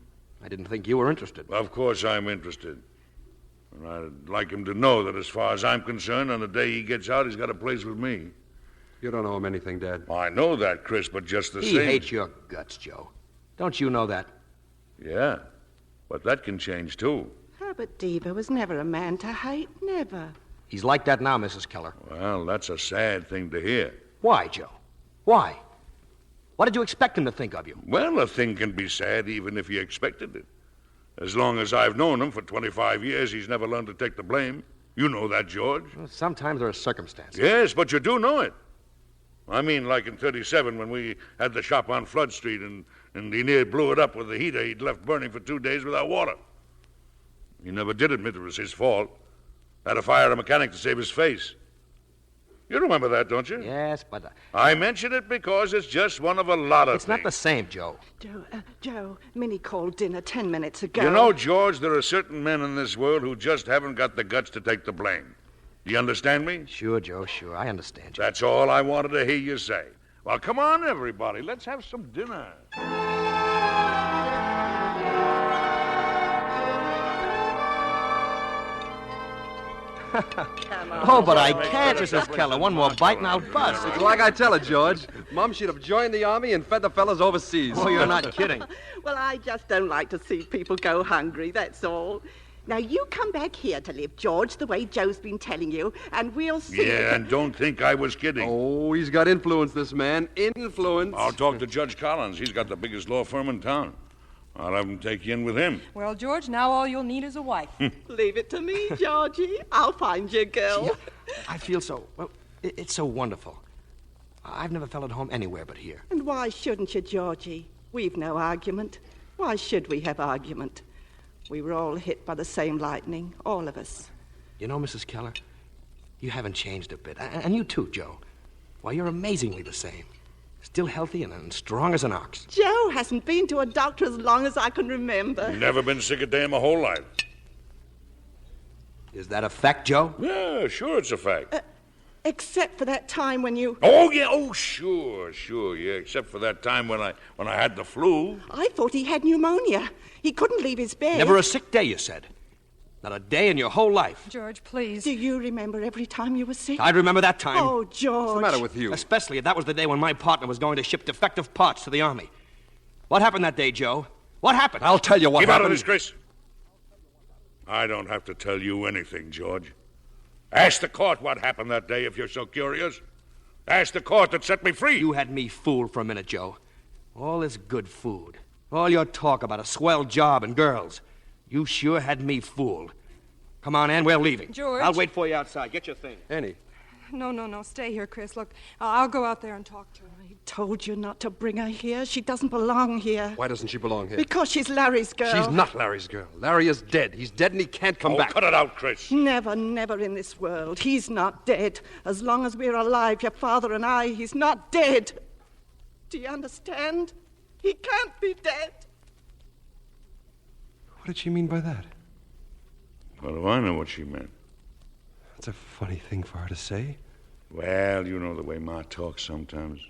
Speaker 13: I didn't think you were interested.
Speaker 3: Of course I'm interested. And I'd like him to know that as far as I'm concerned, on the day he gets out, he's got a place with me.
Speaker 4: You don't owe him anything, Dad.
Speaker 3: I know that, Chris, but just the same...
Speaker 13: He hates your guts, Joe. Don't you know that?
Speaker 3: Yeah, but that can change, too.
Speaker 6: Herbert Deaver was never a man to hate, never.
Speaker 13: He's like that now, Mrs. Keller.
Speaker 3: Well, that's a sad thing to hear.
Speaker 13: Why, Joe? Why? What did you expect him to think of you?
Speaker 3: Well, a thing can be sad even if you expected it. As long as I've known him for 25 years, he's never learned to take the blame. You know that, George.
Speaker 13: Well, sometimes there are circumstances.
Speaker 3: Yes, but you do know it. I mean, like in 37 when we had the shop on Flood Street and he near blew it up with the heater he'd left burning for 2 days without water. He never did admit it was his fault. Had to fire a mechanic to save his face. You remember that, don't you?
Speaker 13: Yes, but...
Speaker 3: I mention it because it's just one of a lot of
Speaker 13: It's
Speaker 3: things.
Speaker 13: not the same, Joe.
Speaker 6: Joe, Minnie called dinner 10 minutes ago.
Speaker 3: You know, George, there are certain men in this world who just haven't got the guts to take the blame. Do you understand me?
Speaker 13: Sure, Joe, sure. I understand you.
Speaker 3: That's all I wanted to hear you say. Well, come on, everybody. Let's have some dinner.
Speaker 6: Come on.
Speaker 13: Oh, but I can't, Mrs. Keller. One more bite and I'll bust.
Speaker 4: It's like I tell her, George. Mom should have joined the army and fed the fellas overseas.
Speaker 13: Oh, you're not kidding.
Speaker 6: Well, I just don't like to see people go hungry, that's all. Now, you come back here to live, George, the way Joe's been telling you, and we'll see.
Speaker 3: Yeah, and don't think I was kidding.
Speaker 4: Oh, he's got influence, this man. Influence.
Speaker 3: I'll talk to Judge Collins. He's got the biggest law firm in town. I'll have him take you in with him.
Speaker 5: Well, George, now all you'll need is a wife.
Speaker 6: Leave it to me, Georgie. I'll find you a girl.
Speaker 13: Gee, I feel so... Well, it's so wonderful. I've never felt at home anywhere but here.
Speaker 6: And why shouldn't you, Georgie? We've no argument. Why should we have argument? We were all hit by the same lightning, all of us.
Speaker 13: You know, Mrs. Keller, you haven't changed a bit. And you too, Joe. Why, you're amazingly the same. Still healthy and strong as an ox.
Speaker 6: Joe hasn't been to a doctor as long as I can remember.
Speaker 3: Never been sick a day in my whole life.
Speaker 13: Is that a fact, Joe?
Speaker 3: Yeah, sure it's a fact.
Speaker 6: Except for that time when you...
Speaker 3: Oh, yeah, sure, yeah, except for that time when I had the flu.
Speaker 6: I thought he had pneumonia. He couldn't leave his bed.
Speaker 13: Never a sick day, you said. Not a day in your whole life.
Speaker 5: George, please.
Speaker 6: Do you remember every time you were sick?
Speaker 13: I'd remember that time.
Speaker 6: Oh, George.
Speaker 4: What's the matter with you?
Speaker 13: Especially if that was the day when my partner was going to ship defective parts to the Army. What happened that day, Joe? What happened?
Speaker 4: I'll tell you what happened.
Speaker 3: Keep out of this, Chris. I don't have to tell you anything, George. Ask the court what happened that day if you're so curious. Ask the court that set me free.
Speaker 13: You had me fooled for a minute, Joe. All this good food. All your talk about a swell job and girls. You sure had me fooled. Come on, Ann, we're leaving.
Speaker 5: George.
Speaker 13: I'll wait for you outside. Get your thing.
Speaker 4: Annie.
Speaker 5: No. Stay here, Chris. Look, I'll go out there and talk to her.
Speaker 6: I told you not to bring her here. She doesn't belong here.
Speaker 4: Why doesn't she belong here?
Speaker 6: Because she's Larry's girl.
Speaker 4: She's not Larry's girl. Larry is dead. He's dead and he can't come back.
Speaker 3: Cut it out, Chris.
Speaker 6: Never in this world. He's not dead. As long as we're alive, your father and I, he's not dead. Do you understand? He can't be dead.
Speaker 4: What did she mean by that?
Speaker 3: How do I know what she meant?
Speaker 4: That's a funny thing for her to say.
Speaker 3: Well, you know the way Ma talks sometimes.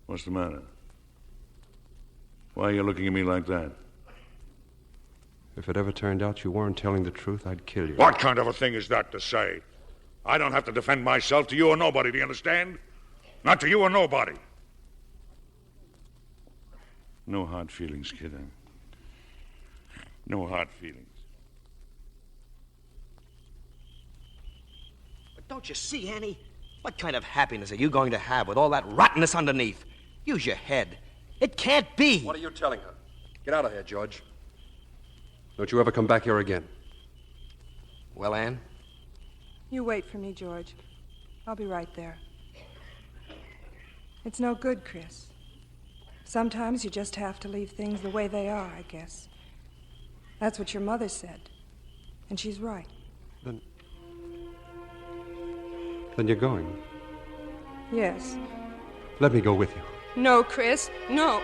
Speaker 3: What's the matter? Why are you looking at me like that?
Speaker 4: If it ever turned out you weren't telling the truth, I'd kill you.
Speaker 3: What kind of a thing is that to say? I don't have to defend myself to you or nobody, do you understand? Not to you or nobody. No hard feelings, kid. No hard feelings.
Speaker 13: But don't you see, Annie? What kind of happiness are you going to have with all that rottenness underneath? Use your head. It can't be.
Speaker 4: What are you telling her? Get out of here, George. Don't you ever come back here again.
Speaker 13: Well, Ann?
Speaker 5: You wait for me, George. I'll be right there. It's no good, Chris. Sometimes you just have to leave things the way they are, I guess. That's what your mother said. And she's right.
Speaker 4: Then you're going.
Speaker 5: Yes.
Speaker 4: Let me go with you.
Speaker 5: No, Chris. No.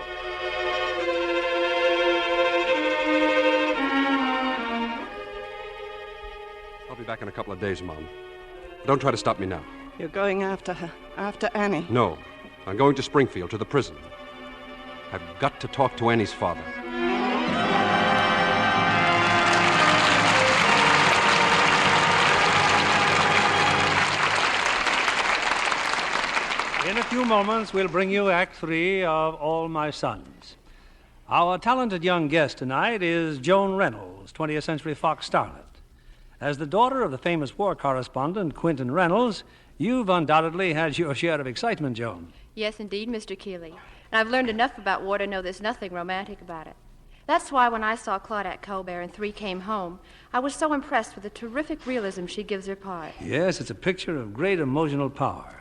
Speaker 4: I'll be back in a couple of days, Mom. Don't try to stop me now.
Speaker 6: You're going after her, after Annie.
Speaker 4: No. I'm going to Springfield, to the prison. I've got to talk to Annie's father.
Speaker 2: In a few moments, we'll bring you Act 3 of All My Sons. Our talented young guest tonight is Joan Reynolds, 20th Century Fox starlet. As the daughter of the famous war correspondent Quentin Reynolds, you've undoubtedly had your share of excitement, Joan.
Speaker 14: Yes, indeed, Mr. Keeley. And I've learned enough about war to know there's nothing romantic about it. That's why when I saw Claudette Colbert in 3 Came Home, I was so impressed with the terrific realism she gives her part.
Speaker 2: Yes, it's a picture of great emotional power.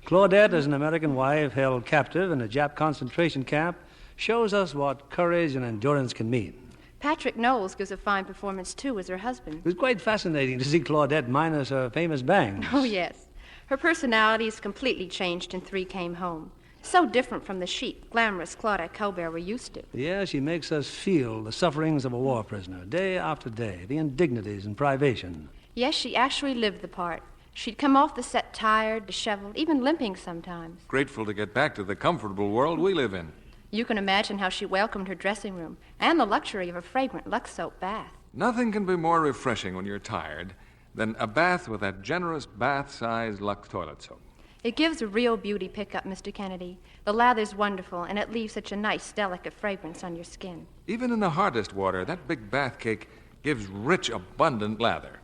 Speaker 2: Claudette, as an American wife held captive in a Jap concentration camp, shows us what courage and endurance can mean.
Speaker 14: Patrick Knowles gives a fine performance, too, as her husband.
Speaker 2: It was quite fascinating to see Claudette minus her famous bangs.
Speaker 14: Oh, yes. Her personality is completely changed in 3 Came Home. So different from the chic, glamorous Claudette Colbert we're used to.
Speaker 2: Yeah, she makes us feel the sufferings of a war prisoner, day after day, the indignities and privation.
Speaker 14: Yes, she actually lived the part. She'd come off the set tired, disheveled, even limping sometimes.
Speaker 10: Grateful to get back to the comfortable world we live in.
Speaker 14: You can imagine how she welcomed her dressing room and the luxury of a fragrant Lux soap bath.
Speaker 10: Nothing can be more refreshing when you're tired than a bath with that generous bath-sized Lux toilet soap.
Speaker 14: It gives a real beauty pickup, Mr. Kennedy. The lather's wonderful, and it leaves such a nice, delicate fragrance on your skin.
Speaker 10: Even in the hardest water, that big bath cake gives rich, abundant lather.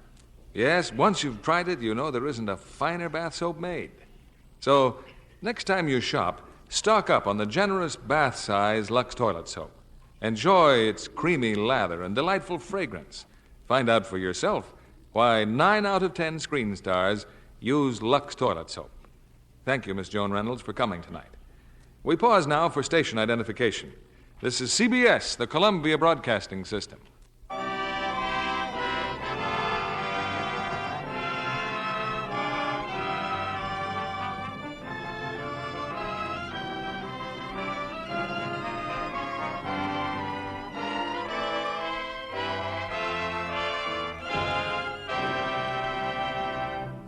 Speaker 10: Yes, once you've tried it, you know there isn't a finer bath soap made. So, next time you shop, stock up on the generous bath-size Lux toilet soap. Enjoy its creamy lather and delightful fragrance. Find out for yourself why 9 out of 10 screen stars use Lux toilet soap. Thank you, Miss Joan Reynolds, for coming tonight. We pause now for station identification. This is CBS, the Columbia Broadcasting System.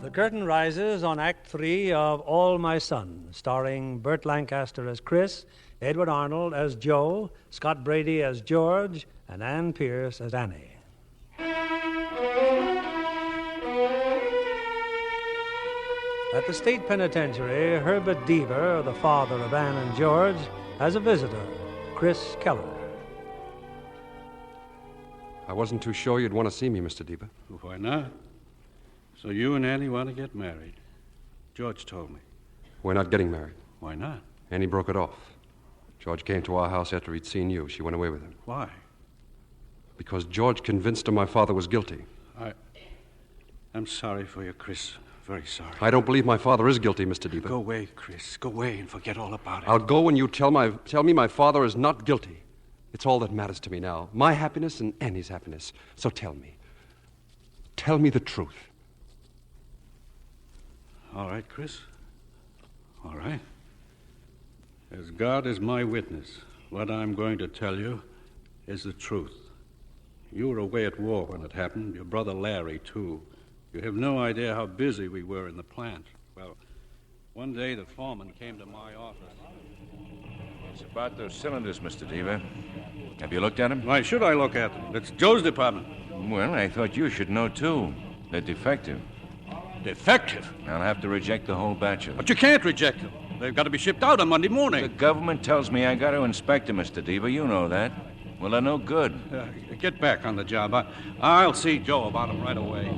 Speaker 2: The curtain rises on Act 3 of All My Sons, starring Burt Lancaster as Chris, Edward Arnold as Joe, Scott Brady as George, and Ann Pierce as Annie. At the state penitentiary, Herbert Deaver, the father of Ann and George, has a visitor, Chris Keller.
Speaker 4: I wasn't too sure you'd want to see me, Mr. Deaver.
Speaker 15: Why not? So you and Annie want to get married. George told me.
Speaker 4: We're not getting married.
Speaker 15: Why not?
Speaker 4: Annie broke it off. George came to our house after he'd seen you. She went away with him.
Speaker 15: Why?
Speaker 4: Because George convinced her my father was guilty.
Speaker 15: I'm sorry for you, Chris. Very sorry.
Speaker 4: I don't believe my father is guilty, Mr. Deaver.
Speaker 15: Go away, Chris. Go away and forget all about it.
Speaker 4: I'll go when you tell me my father is not guilty. It's all that matters to me now. My happiness and Annie's happiness. So tell me. Tell me the truth.
Speaker 15: All right, Chris. All right. As God is my witness, what I'm going to tell you is the truth. You were away at war when it happened. Your brother Larry, too. You have no idea how busy we were in the plant. Well, one day the foreman came to my office.
Speaker 3: It's about those cylinders, Mr. Deaver. Have you looked at them?
Speaker 15: Why should I look at them? It's Joe's department.
Speaker 3: Well, I thought you should know, too. They're defective.
Speaker 15: Defective?
Speaker 3: I'll have to reject the whole batch of them.
Speaker 15: But you can't reject them. They've got to be shipped out on Monday morning.
Speaker 3: The government tells me I got to inspect them, Mr. Deaver. You know that. Well, they're no good.
Speaker 15: Get back on the job. I'll see Joe about them right away.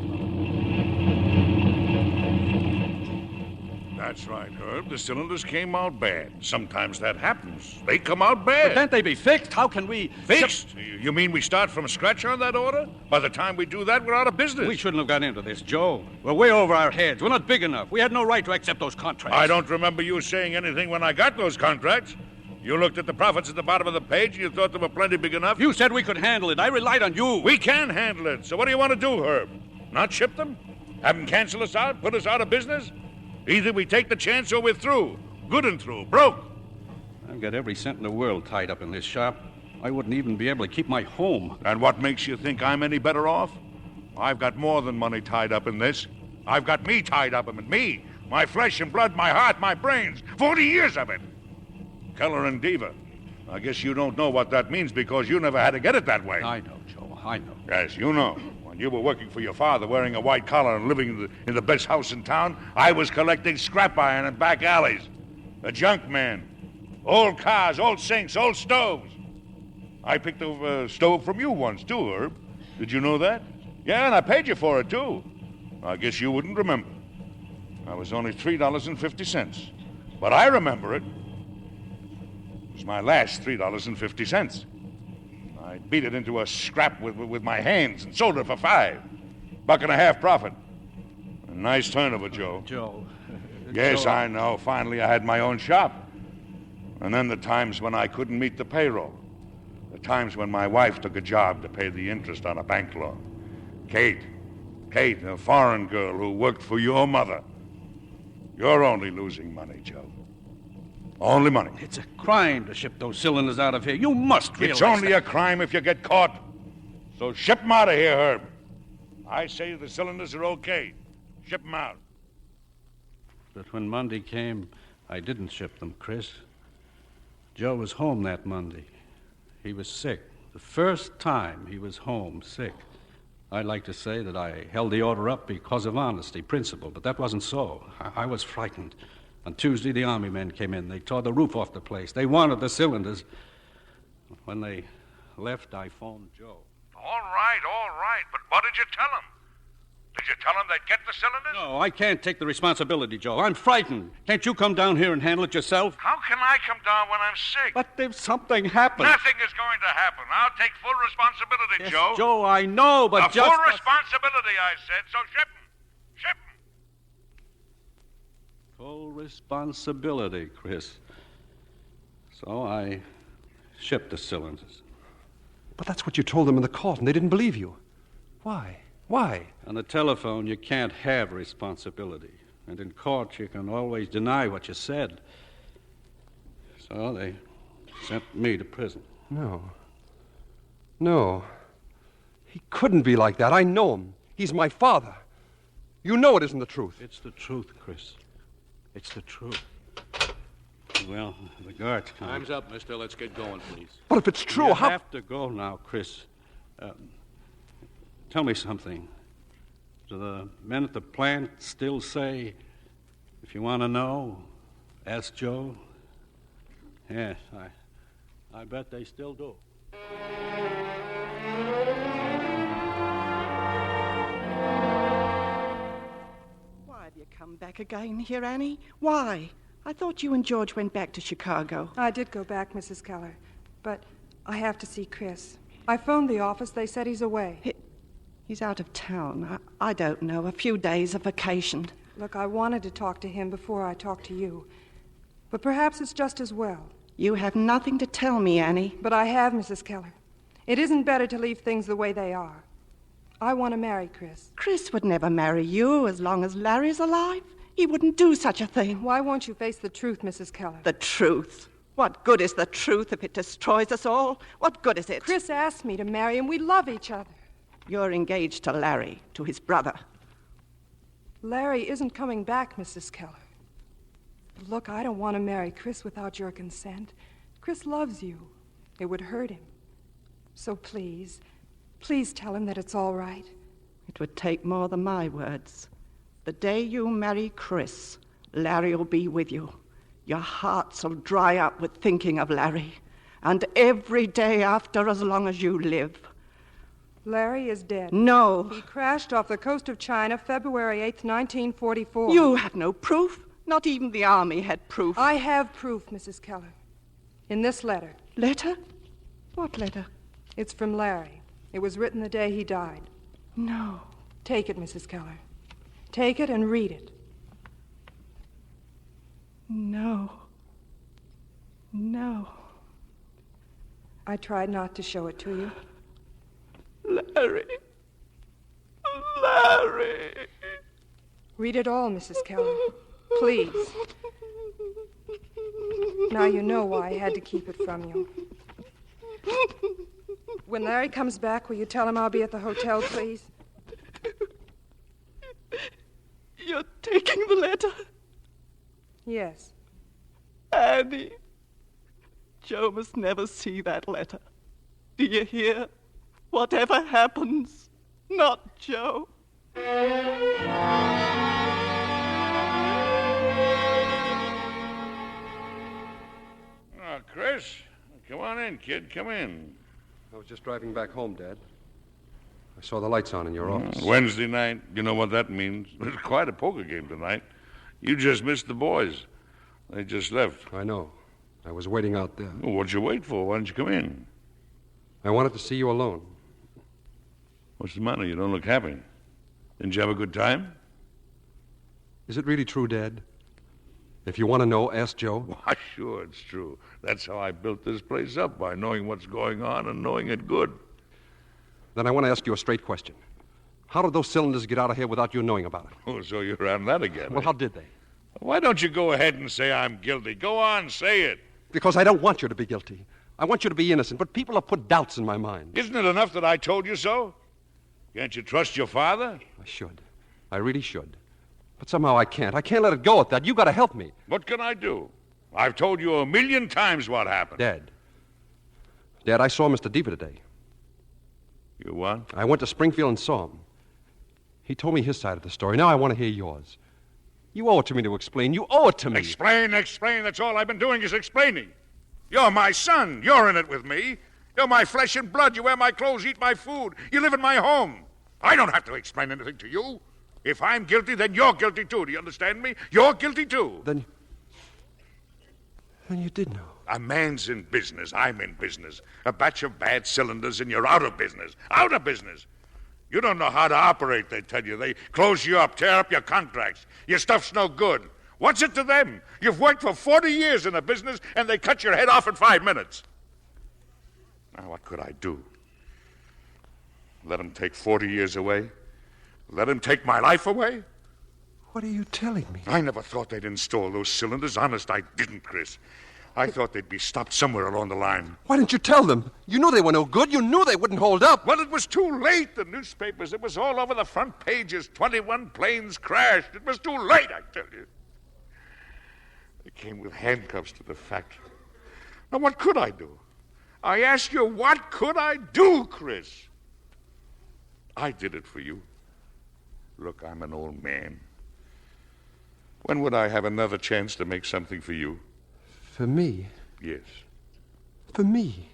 Speaker 3: That's right, Herb. The cylinders came out bad. Sometimes that happens. They come out bad.
Speaker 15: But can't they be fixed? How can we...
Speaker 3: Fixed? You mean we start from scratch on that order? By the time we do that, we're out of business.
Speaker 15: We shouldn't have got into this, Joe. We're way over our heads. We're not big enough. We had no right to accept those contracts.
Speaker 3: I don't remember you saying anything when I got those contracts. You looked at the profits at the bottom of the page and you thought they were plenty big enough.
Speaker 15: You said we could handle it. I relied on you.
Speaker 3: We can handle it. So what do you want to do, Herb? Not ship them? Have them cancel us out? Put us out of business? Either we take the chance or we're through. Good and through. Broke.
Speaker 15: I've got every cent in the world tied up in this shop. I wouldn't even be able to keep my home.
Speaker 3: And what makes you think I'm any better off? I've got more than money tied up in this. I've got me tied up in it. Me. My flesh and blood, my heart, my brains. 40 years of it. Keller and Deaver. I guess you don't know what that means because you never had to get it that way.
Speaker 15: I know, Joe. I know.
Speaker 3: Yes, you know. You were working for your father, wearing a white collar and living in the best house in town. I was collecting scrap iron in back alleys. A junk man. Old cars, old sinks, old stoves. I picked up a stove from you once, too, Herb. Did you know that? Yeah, and I paid you for it, too. I guess you wouldn't remember. I was only $3.50. But I remember it. It was my last $3.50. I beat it into a scrap with my hands and sold it for $5. $1.50 profit. A nice turnover, Joe.
Speaker 15: Joe.
Speaker 3: Yes,
Speaker 15: Joe.
Speaker 3: I know. Finally, I had my own shop. And then the times when I couldn't meet the payroll. The times when my wife took a job to pay the interest on a bank loan. Kate, a foreign girl who worked for your mother. You're only losing money, Joe. Only money.
Speaker 15: It's a crime to ship those cylinders out of here. You must realize
Speaker 3: It's only a crime if you get caught. So ship them out of here, Herb. I say the cylinders are okay. Ship them out.
Speaker 15: But when Monday came, I didn't ship them, Chris. Joe was home that Monday. He was sick. The first time he was home sick. I'd like to say that I held the order up because of honesty, principle, but that wasn't so. I was frightened. On Tuesday, the Army men came in. They tore the roof off the place. They wanted the cylinders. When they left, I phoned Joe.
Speaker 3: All right. But what did you tell him? Did you tell him they'd get the cylinders?
Speaker 15: No, I can't take the responsibility, Joe. I'm frightened. Can't you come down here and handle it yourself?
Speaker 3: How can I come down when I'm sick?
Speaker 15: But if something happens...
Speaker 3: Nothing is going to happen. I'll take full responsibility,
Speaker 15: Yes,
Speaker 3: Joe.
Speaker 15: Joe, I know, but just...
Speaker 3: full responsibility, I said, so ship him. Ship him.
Speaker 15: Full responsibility, Chris. So I shipped the cylinders.
Speaker 4: But that's what you told them in the court, and they didn't believe you. Why? Why?
Speaker 15: On the telephone, you can't have responsibility. And in court, you can always deny what you said. So they sent me to prison.
Speaker 4: No. He couldn't be like that. I know him. He's my father. You know it isn't the truth.
Speaker 15: It's the truth, Chris. It's the truth. Well, the guards come.
Speaker 7: Time's up, mister. Let's get going, please.
Speaker 4: But if it's true,
Speaker 15: You have to go now, Chris. Tell me something. Do the men at the plant still say, if you want to know, ask Joe? Yes, I bet they still do.
Speaker 6: Why have you come back again here, Annie? Why? I thought you and George went back to Chicago.
Speaker 5: I did go back, Mrs. Keller, but I have to see Chris. I phoned the office. They said he's away.
Speaker 6: He's out of town. I don't know, a few days of vacation.
Speaker 5: Look, I wanted to talk to him before I talked to you, but perhaps it's just as well.
Speaker 6: You have nothing to tell me, Annie.
Speaker 5: But I have, Mrs. Keller. It isn't better to leave things the way they are. I want to marry Chris.
Speaker 6: Chris would never marry you as long as Larry's alive. He wouldn't do such a thing.
Speaker 5: Why won't you face the truth, Mrs. Keller?
Speaker 6: The truth? What good is the truth if it destroys us all? What good is it?
Speaker 5: Chris asked me to marry him. We love each other.
Speaker 6: You're engaged to Larry, to his brother.
Speaker 5: Larry isn't coming back, Mrs. Keller. Look, I don't want to marry Chris without your consent. Chris loves you. It would hurt him. So please tell him that it's all right.
Speaker 6: It would take more than my words. The day you marry Chris, Larry will be with you. Your hearts will dry up with thinking of Larry. And every day after, as long as you live.
Speaker 5: Larry is dead.
Speaker 6: No.
Speaker 5: He crashed off the coast of China February 8th, 1944.
Speaker 6: You have no proof. Not even the Army had proof.
Speaker 5: I have proof, Mrs. Keller. In this letter.
Speaker 6: Letter? What letter?
Speaker 5: It's from Larry. It was written the day he died.
Speaker 6: No.
Speaker 5: Take it, Mrs. Keller. Take it and read it.
Speaker 6: No.
Speaker 5: I tried not to show it to you.
Speaker 6: Larry.
Speaker 5: Read it all, Mrs. Keller. Please. Now you know why I had to keep it from you. When Larry comes back, will you tell him I'll be at the hotel, please?
Speaker 6: You're taking the letter?
Speaker 5: Yes.
Speaker 6: Annie, Joe must never see that letter. Do you hear? Whatever happens, not Joe.
Speaker 3: Oh, Chris, come on in, kid. Come in.
Speaker 4: I was just driving back home, Dad. I saw the lights on in your office.
Speaker 3: Wednesday night. You know what that means. It's quite a poker game tonight. You just missed the boys. They just left.
Speaker 4: I know. I was waiting out there.
Speaker 3: Well, what'd you wait for? Why didn't you come in?
Speaker 4: I wanted to see you alone.
Speaker 3: What's the matter? You don't look happy. Didn't you have a good time?
Speaker 4: Is it really true, Dad? If you want to know, ask Joe.
Speaker 3: Why, sure, it's true. That's how I built this place up, by knowing what's going on and knowing it good.
Speaker 4: Then I want to ask you a straight question. How did those cylinders get out of here without you knowing about it?
Speaker 3: Oh, so you're on that again.
Speaker 4: Well, how did they?
Speaker 3: Why don't you go ahead and say I'm guilty? Go on, say it.
Speaker 4: Because I don't want you to be guilty. I want you to be innocent, but people have put doubts in my mind.
Speaker 3: Isn't it enough that I told you so? Can't you trust your father?
Speaker 4: I should. I really should. But somehow I can't. I can't let it go at that. You've got to help me.
Speaker 3: What can I do? I've told you 1,000,000 times what happened.
Speaker 4: Dad, I saw Mr. Deaver today.
Speaker 3: You what?
Speaker 4: I went to Springfield and saw him. He told me his side of the story. Now I want to hear yours. You owe it to me to explain. You owe it to me.
Speaker 3: Explain. That's all I've been doing is explaining. You're my son. You're in it with me. You're my flesh and blood. You wear my clothes, eat my food. You live in my home. I don't have to explain anything to you. If I'm guilty, then you're guilty too. Do you understand me? You're guilty too.
Speaker 4: Then you did know.
Speaker 3: A man's in business. I'm in business. A batch of bad cylinders and you're out of business. Out of business. You don't know how to operate, they tell you. They close you up, tear up your contracts. Your stuff's no good. What's it to them? You've worked for 40 years in a business and they cut your head off in 5 minutes. Now, what could I do? Let them take 40 years away? Let them take my life away?
Speaker 4: What are you telling me?
Speaker 3: I never thought they'd install those cylinders. Honest, I didn't, Chris. I thought they'd be stopped somewhere along the line.
Speaker 4: Why didn't you tell them? You knew they were no good. You knew they wouldn't hold up.
Speaker 3: Well, it was too late. The newspapers, it was all over the front pages. 21 planes crashed. It was too late, I tell you. They came with handcuffs to the factory. Now, what could I do? I ask you, what could I do, Chris? I did it for you. Look, I'm an old man. When would I have another chance to make something for you?
Speaker 4: For me?
Speaker 3: Yes.
Speaker 4: For me?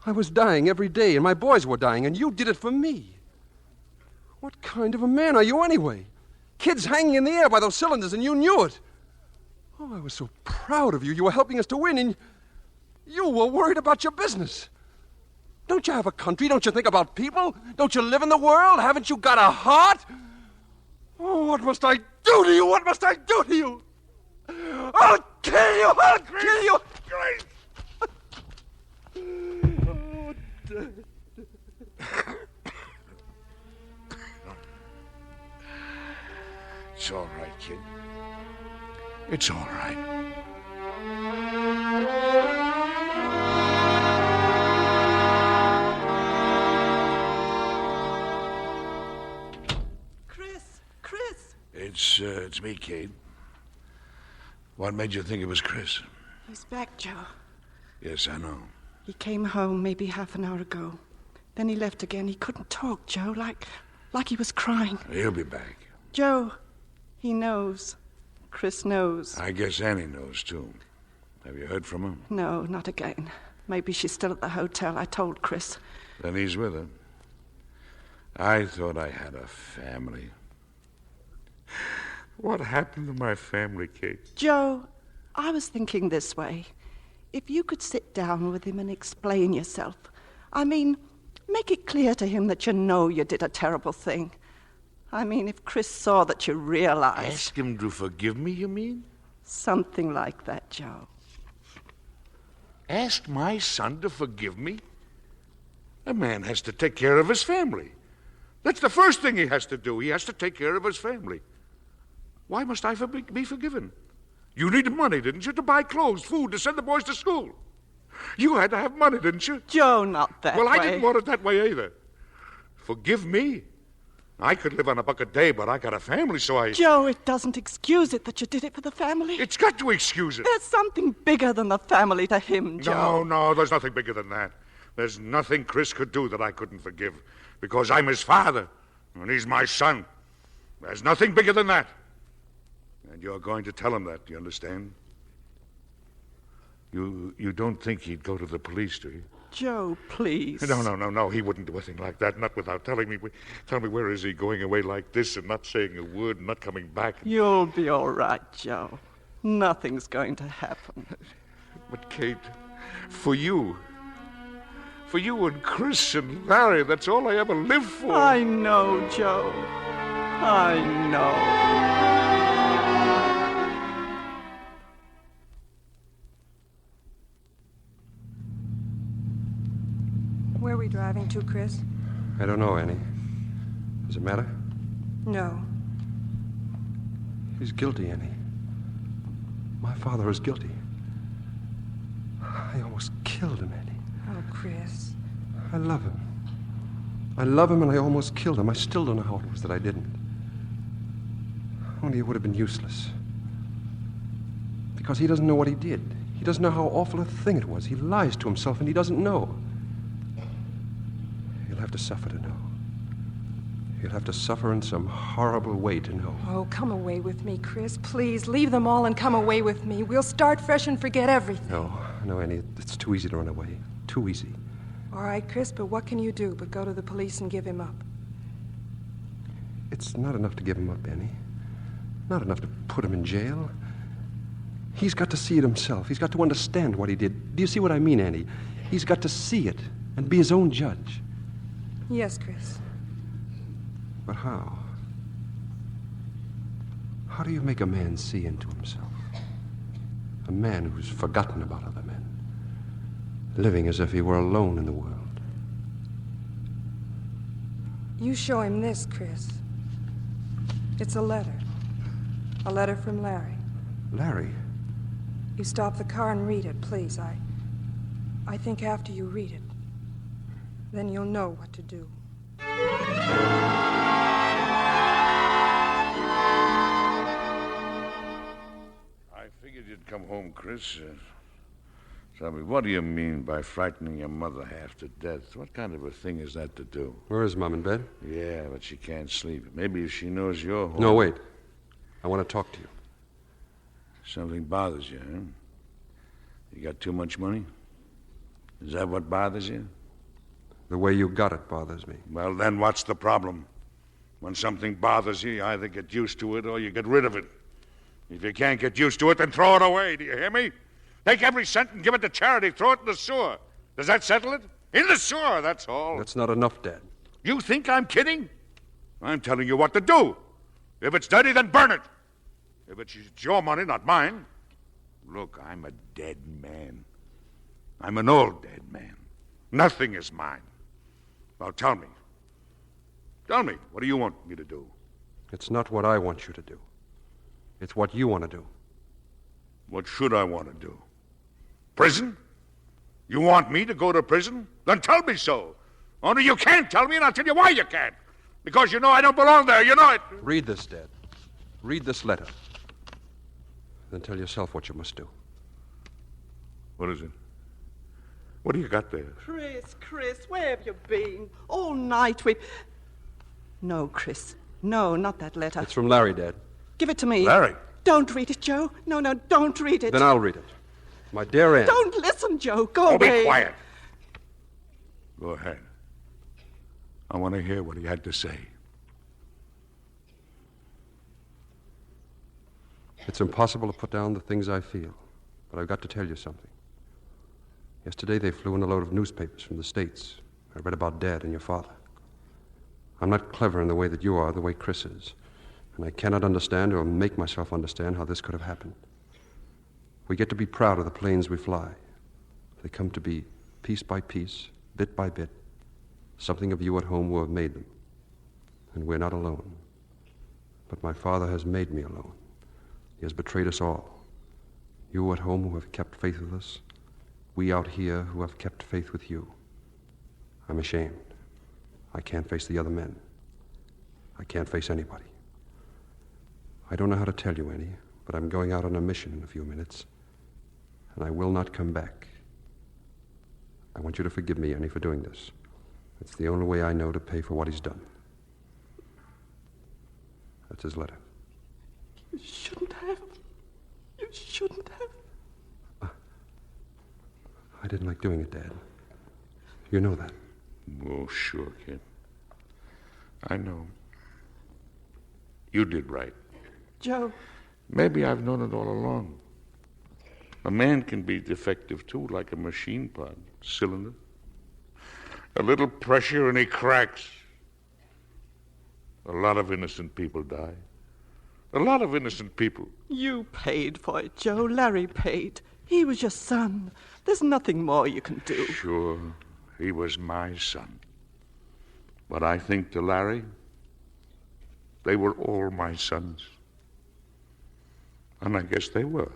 Speaker 4: I was dying every day, and my boys were dying, and you did it for me. What kind of a man are you anyway? Kids hanging in the air by those cylinders, and you knew it. Oh, I was so proud of you. You were helping us to win, and you were worried about your business. Don't you have a country? Don't you think about people? Don't you live in the world? Haven't you got a heart? Oh, what must I do to you? What must I do to you? I'll kill you! I'll kill you!
Speaker 3: Grace!
Speaker 4: Oh,
Speaker 3: It's all right, kid. It's all right. It's me, Kate. What made you think it was Chris?
Speaker 6: He's back, Joe.
Speaker 3: Yes, I know.
Speaker 6: He came home maybe half an hour ago. Then he left again. He couldn't talk, Joe, like he was crying.
Speaker 3: He'll be back.
Speaker 6: Joe, he knows. Chris knows.
Speaker 3: I guess Annie knows, too. Have you heard from him?
Speaker 6: No, not again. Maybe she's still at the hotel. I told Chris.
Speaker 3: Then he's with her. I thought I had a family. What happened to my family, Kate?
Speaker 6: Joe, I was thinking this way. If you could sit down with him and explain yourself. I mean, make it clear to him that you know you did a terrible thing. I mean, if Chris saw that you realized...
Speaker 3: Ask him to forgive me, you mean?
Speaker 6: Something like that, Joe.
Speaker 3: Ask my son to forgive me? A man has to take care of his family. That's the first thing he has to do. He has to take care of his family. Why must I be forgiven? You needed money, didn't you, to buy clothes, food, to send the boys to school? You had to have money, didn't you?
Speaker 6: Joe, not that way.
Speaker 3: Well, I didn't want it that way either. Forgive me. I could live on $1 a day, but I got a family, so I...
Speaker 6: Joe, it doesn't excuse it that you did it for the family.
Speaker 3: It's got to excuse it.
Speaker 6: There's something bigger than the family to him, Joe.
Speaker 3: No, there's nothing bigger than that. There's nothing Chris could do that I couldn't forgive, because I'm his father, and he's my son. There's nothing bigger than that. And you're going to tell him that, do you understand? You don't think he'd go to the police, do you?
Speaker 6: Joe, please.
Speaker 3: No. He wouldn't do a thing like that, not without telling me. Tell me, where is he going away like this and not saying a word and not coming back?
Speaker 6: You'll be all right, Joe. Nothing's going to happen.
Speaker 3: But, Kate, for you and Chris and Larry, that's all I ever lived for.
Speaker 6: I know, Joe. I know.
Speaker 5: Where are we driving to, Chris?
Speaker 4: I don't know, Annie. Does it matter?
Speaker 5: No.
Speaker 4: He's guilty, Annie. My father is guilty. I almost killed him, Annie.
Speaker 5: Oh, Chris.
Speaker 4: I love him. I love him, and I almost killed him. I still don't know how it was that I didn't. Only it would have been useless. Because he doesn't know what he did. He doesn't know how awful a thing it was. He lies to himself, and he doesn't know. have to suffer to know. You'll have to suffer in some horrible way to know.
Speaker 5: Oh, come away with me, Chris. Please, leave them all and come away with me. We'll start fresh and forget everything.
Speaker 4: No, Annie, it's too easy to run away. Too easy.
Speaker 5: All right, Chris, but what can you do but go to the police and give him up?
Speaker 4: It's not enough to give him up, Annie. Not enough to put him in jail. He's got to see it himself. He's got to understand what he did. Do you see what I mean, Annie? He's got to see it and be his own judge.
Speaker 5: Yes, Chris.
Speaker 4: But how? How do you make a man see into himself? A man who's forgotten about other men, living as if he were alone in the world.
Speaker 5: You show him this, Chris. It's a letter. A letter from Larry.
Speaker 4: Larry?
Speaker 5: You stop the car and read it, please. I think after you read it, then you'll know what to do.
Speaker 3: I figured you'd come home, Chris. Tell me, what do you mean by frightening your mother half to death? What kind of a thing is that to do?
Speaker 4: Where is Mom in bed?
Speaker 3: Yeah, but she can't sleep. Maybe if she knows you're home...
Speaker 4: No, wait. I want to talk to you.
Speaker 3: Something bothers you, huh? You got too much money? Is that what bothers you?
Speaker 4: The way you got it bothers me.
Speaker 3: Well, then what's the problem? When something bothers you, you either get used to it or you get rid of it. If you can't get used to it, then throw it away. Do you hear me? Take every cent and give it to charity. Throw it in the sewer. Does that settle it? In the sewer, that's all.
Speaker 4: That's not enough, Dad.
Speaker 3: You think I'm kidding? I'm telling you what to do. If it's dirty, then burn it. If it's your money, not mine. Look, I'm a dead man. I'm an old dead man. Nothing is mine. Now tell me. Tell me, what do you want me to do?
Speaker 4: It's not what I want you to do. It's what you want to do.
Speaker 3: What should I want to do? Prison? You want me to go to prison? Then tell me so. Only you can't tell me, and I'll tell you why you can't. Because you know I don't belong there. You know it.
Speaker 4: Read this, Dad. Read this letter. Then tell yourself what you must do.
Speaker 3: What is it? What do you got there?
Speaker 6: Chris, where have you been? All night we... No, Chris. No, not that letter.
Speaker 4: It's from Larry, Dad.
Speaker 6: Give it to me.
Speaker 3: Larry?
Speaker 6: Don't read it, Joe. No, don't read it.
Speaker 4: Then I'll read it. My dear Anne.
Speaker 6: Don't listen, Joe. Go away.
Speaker 3: Be quiet. Go ahead. I want to hear what he had to say.
Speaker 4: It's impossible to put down the things I feel, but I've got to tell you something. Yesterday they flew in a load of newspapers from the States. I read about Dad and your father. I'm not clever in the way that you are, the way Chris is. And I cannot understand or make myself understand how this could have happened. We get to be proud of the planes we fly. They come to be, piece by piece, bit by bit, something of you at home who have made them. And we're not alone. But my father has made me alone. He has betrayed us all. You at home who have kept faith with us, we out here who have kept faith with you. I'm ashamed. I can't face the other men. I can't face anybody. I don't know how to tell you, Annie, but I'm going out on a mission in a few minutes, and I will not come back. I want you to forgive me, Annie, for doing this. It's the only way I know to pay for what he's done. That's his letter.
Speaker 6: You shouldn't have. You shouldn't have.
Speaker 4: I didn't like doing it, Dad. You know that.
Speaker 3: Oh, sure, kid. I know. You did right.
Speaker 6: Joe.
Speaker 3: Maybe I've known it all along. A man can be defective, too, like a machine part, cylinder. A little pressure and he cracks. A lot of innocent people die. A lot of innocent people.
Speaker 6: You paid for it, Joe. Larry paid. He was your son. There's nothing more you can do.
Speaker 3: Sure, he was my son. But I think to Larry, they were all my sons. And I guess they were.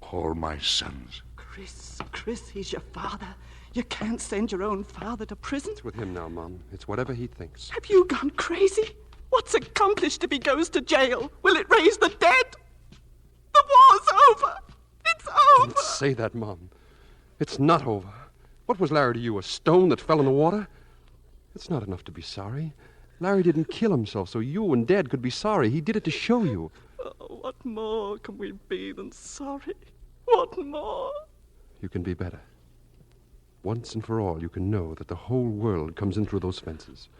Speaker 3: All my sons.
Speaker 6: Chris, he's your father. You can't send your own father to prison.
Speaker 4: It's with him now, Mom. It's whatever he thinks.
Speaker 6: Have you gone crazy? What's accomplished if he goes to jail? Will it raise the dead? The war's over. It's over.
Speaker 4: Don't say that, Mom. It's not over. What was Larry to you, a stone that fell in the water? It's not enough to be sorry. Larry didn't kill himself so you and Dad could be sorry. He did it to show you.
Speaker 6: Oh, what more can we be than sorry? What more?
Speaker 4: You can be better. Once and for all, you can know that the whole world comes in through those fences.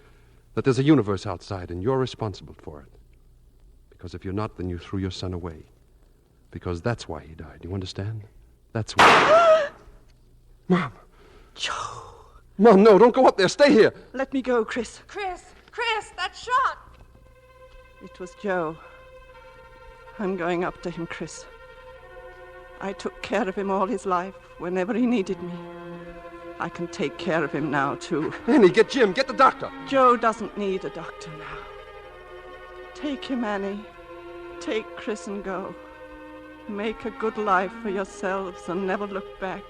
Speaker 4: That there's a universe outside, and you're responsible for it. Because if you're not, then you threw your son away. Because that's why he died. You understand? That's why. Mom.
Speaker 6: Joe.
Speaker 4: Mom, no, don't go up there. Stay here.
Speaker 6: Let me go, Chris.
Speaker 5: Chris, that shot!
Speaker 6: It was Joe. I'm going up to him, Chris. I took care of him all his life, whenever he needed me. I can take care of him now, too.
Speaker 4: Annie, get Jim. Get the doctor.
Speaker 6: Joe doesn't need a doctor now. Take him, Annie. Take Chris and go. Make a good life for yourselves and never look back.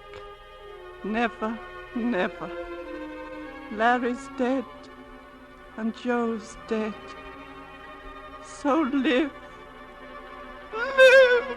Speaker 6: Never, never. Larry's dead, and Joe's dead. So live. Live!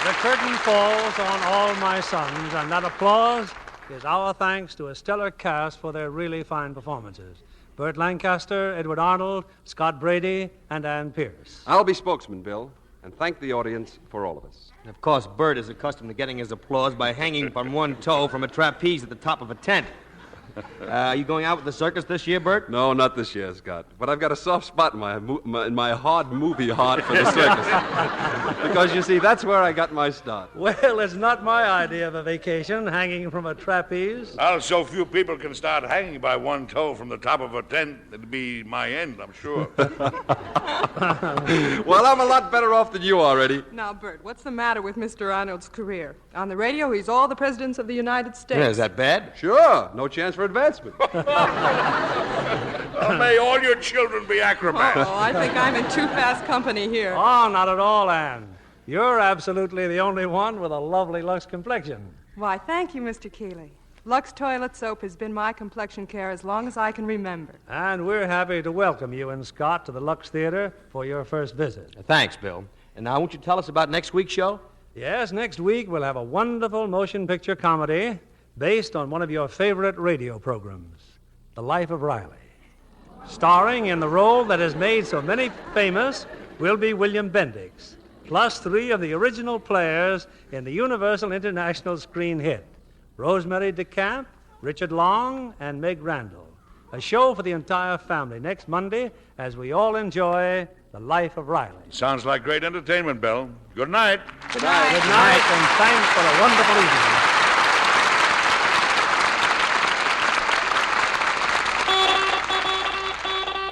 Speaker 2: The curtain falls on All My Sons, and that applause is our thanks to a stellar cast for their really fine performances. Burt Lancaster, Edward Arnold, Scott Brady, and Ann Pierce.
Speaker 4: I'll be spokesman, Bill, and thank the audience for all of us.
Speaker 13: And of course, Burt is accustomed to getting his applause by hanging from one toe from a trapeze at the top of a tent. Are you going out with the circus this year, Burt?
Speaker 4: No, not this year, Scott. But I've got a soft spot in my hard movie heart for the circus. Because, you see, that's where I got my start.
Speaker 2: Well, it's not my idea of a vacation, hanging from a trapeze.
Speaker 3: Well, so few people can start hanging by one toe from the top of a tent. It'd be my end, I'm sure.
Speaker 4: Well, I'm a lot better off than you already.
Speaker 5: Now, Bert, what's the matter with Mr. Arnold's career? On the radio, he's all the presidents of the United States.
Speaker 13: Yeah, is that bad?
Speaker 4: Sure. No chance for advancement.
Speaker 3: Well, may all your children be acrobats.
Speaker 5: Oh, I think I'm in too fast company here.
Speaker 2: Oh, not at all, Ann. You're absolutely the only one with a lovely Lux complexion.
Speaker 5: Why, thank you, Mr. Keeley. Lux Toilet Soap has been my complexion care as long as I can remember.
Speaker 2: And we're happy to welcome you and Scott to the Lux Theater for your first visit.
Speaker 13: Thanks, Bill. And now, won't you tell us about next week's show?
Speaker 2: Yes, next week we'll have a wonderful motion picture comedy based on one of your favorite radio programs, The Life of Riley. Starring in the role that has made so many famous will be William Bendix, plus 3 of the original players in the Universal International screen hit, Rosemary DeCamp, Richard Long, and Meg Randall. A show for the entire family next Monday as we all enjoy The Life of Riley.
Speaker 3: Sounds like great entertainment, Bill. Good night.
Speaker 2: Good night. Good night, and thanks for a wonderful evening.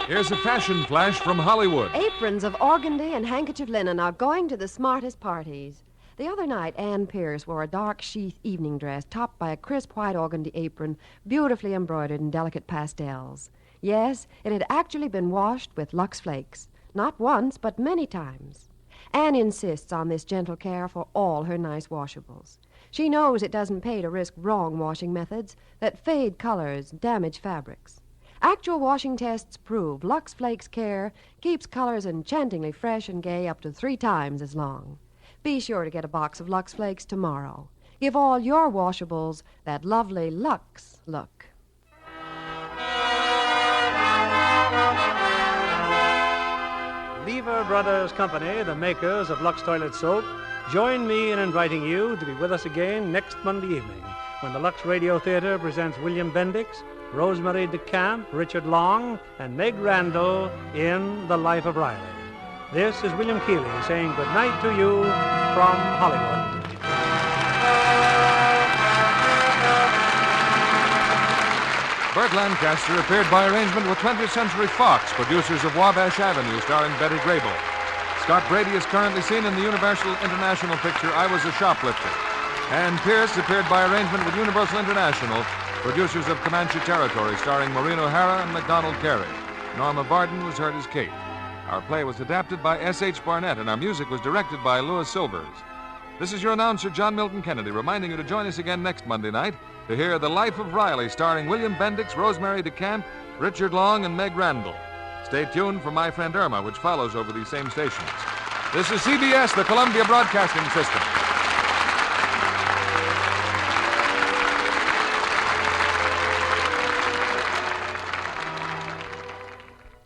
Speaker 10: Here's a fashion flash from Hollywood.
Speaker 9: Aprons of organdy and handkerchief linen are going to the smartest parties. The other night, Ann Pierce wore a dark sheath evening dress topped by a crisp white organdy apron, beautifully embroidered in delicate pastels. Yes, it had actually been washed with Lux Flakes. Not once, but many times. Ann insists on this gentle care for all her nice washables. She knows it doesn't pay to risk wrong washing methods that fade colors, damage fabrics. Actual washing tests prove Lux Flakes care keeps colors enchantingly fresh and gay up to 3 times as long. Be sure to get a box of Lux Flakes tomorrow. Give all your washables that lovely Lux look.
Speaker 2: Lever Brothers Company, the makers of Lux Toilet Soap, join me in inviting you to be with us again next Monday evening when the Lux Radio Theater presents William Bendix, Rosemary DeCamp, Richard Long, and Meg Randall in The Life of Riley. This is William Keeley saying good night to you from Hollywood.
Speaker 10: Burt Lancaster appeared by arrangement with 20th Century Fox, producers of Wabash Avenue, starring Betty Grable. Scott Brady is currently seen in the Universal International picture I Was a Shoplifter. Ann Pierce appeared by arrangement with Universal International, producers of Comanche Territory, starring Maureen O'Hara and MacDonald Carey. Norma Varden was heard as Kate. Our play was adapted by S.H. Barnett, and our music was directed by Louis Silvers. This is your announcer, John Milton Kennedy, reminding you to join us again next Monday night to hear The Life of Riley, starring William Bendix, Rosemary DeCamp, Richard Long and Meg Randall. Stay tuned for My Friend Irma, which follows over these same stations. This is CBS, the Columbia Broadcasting System.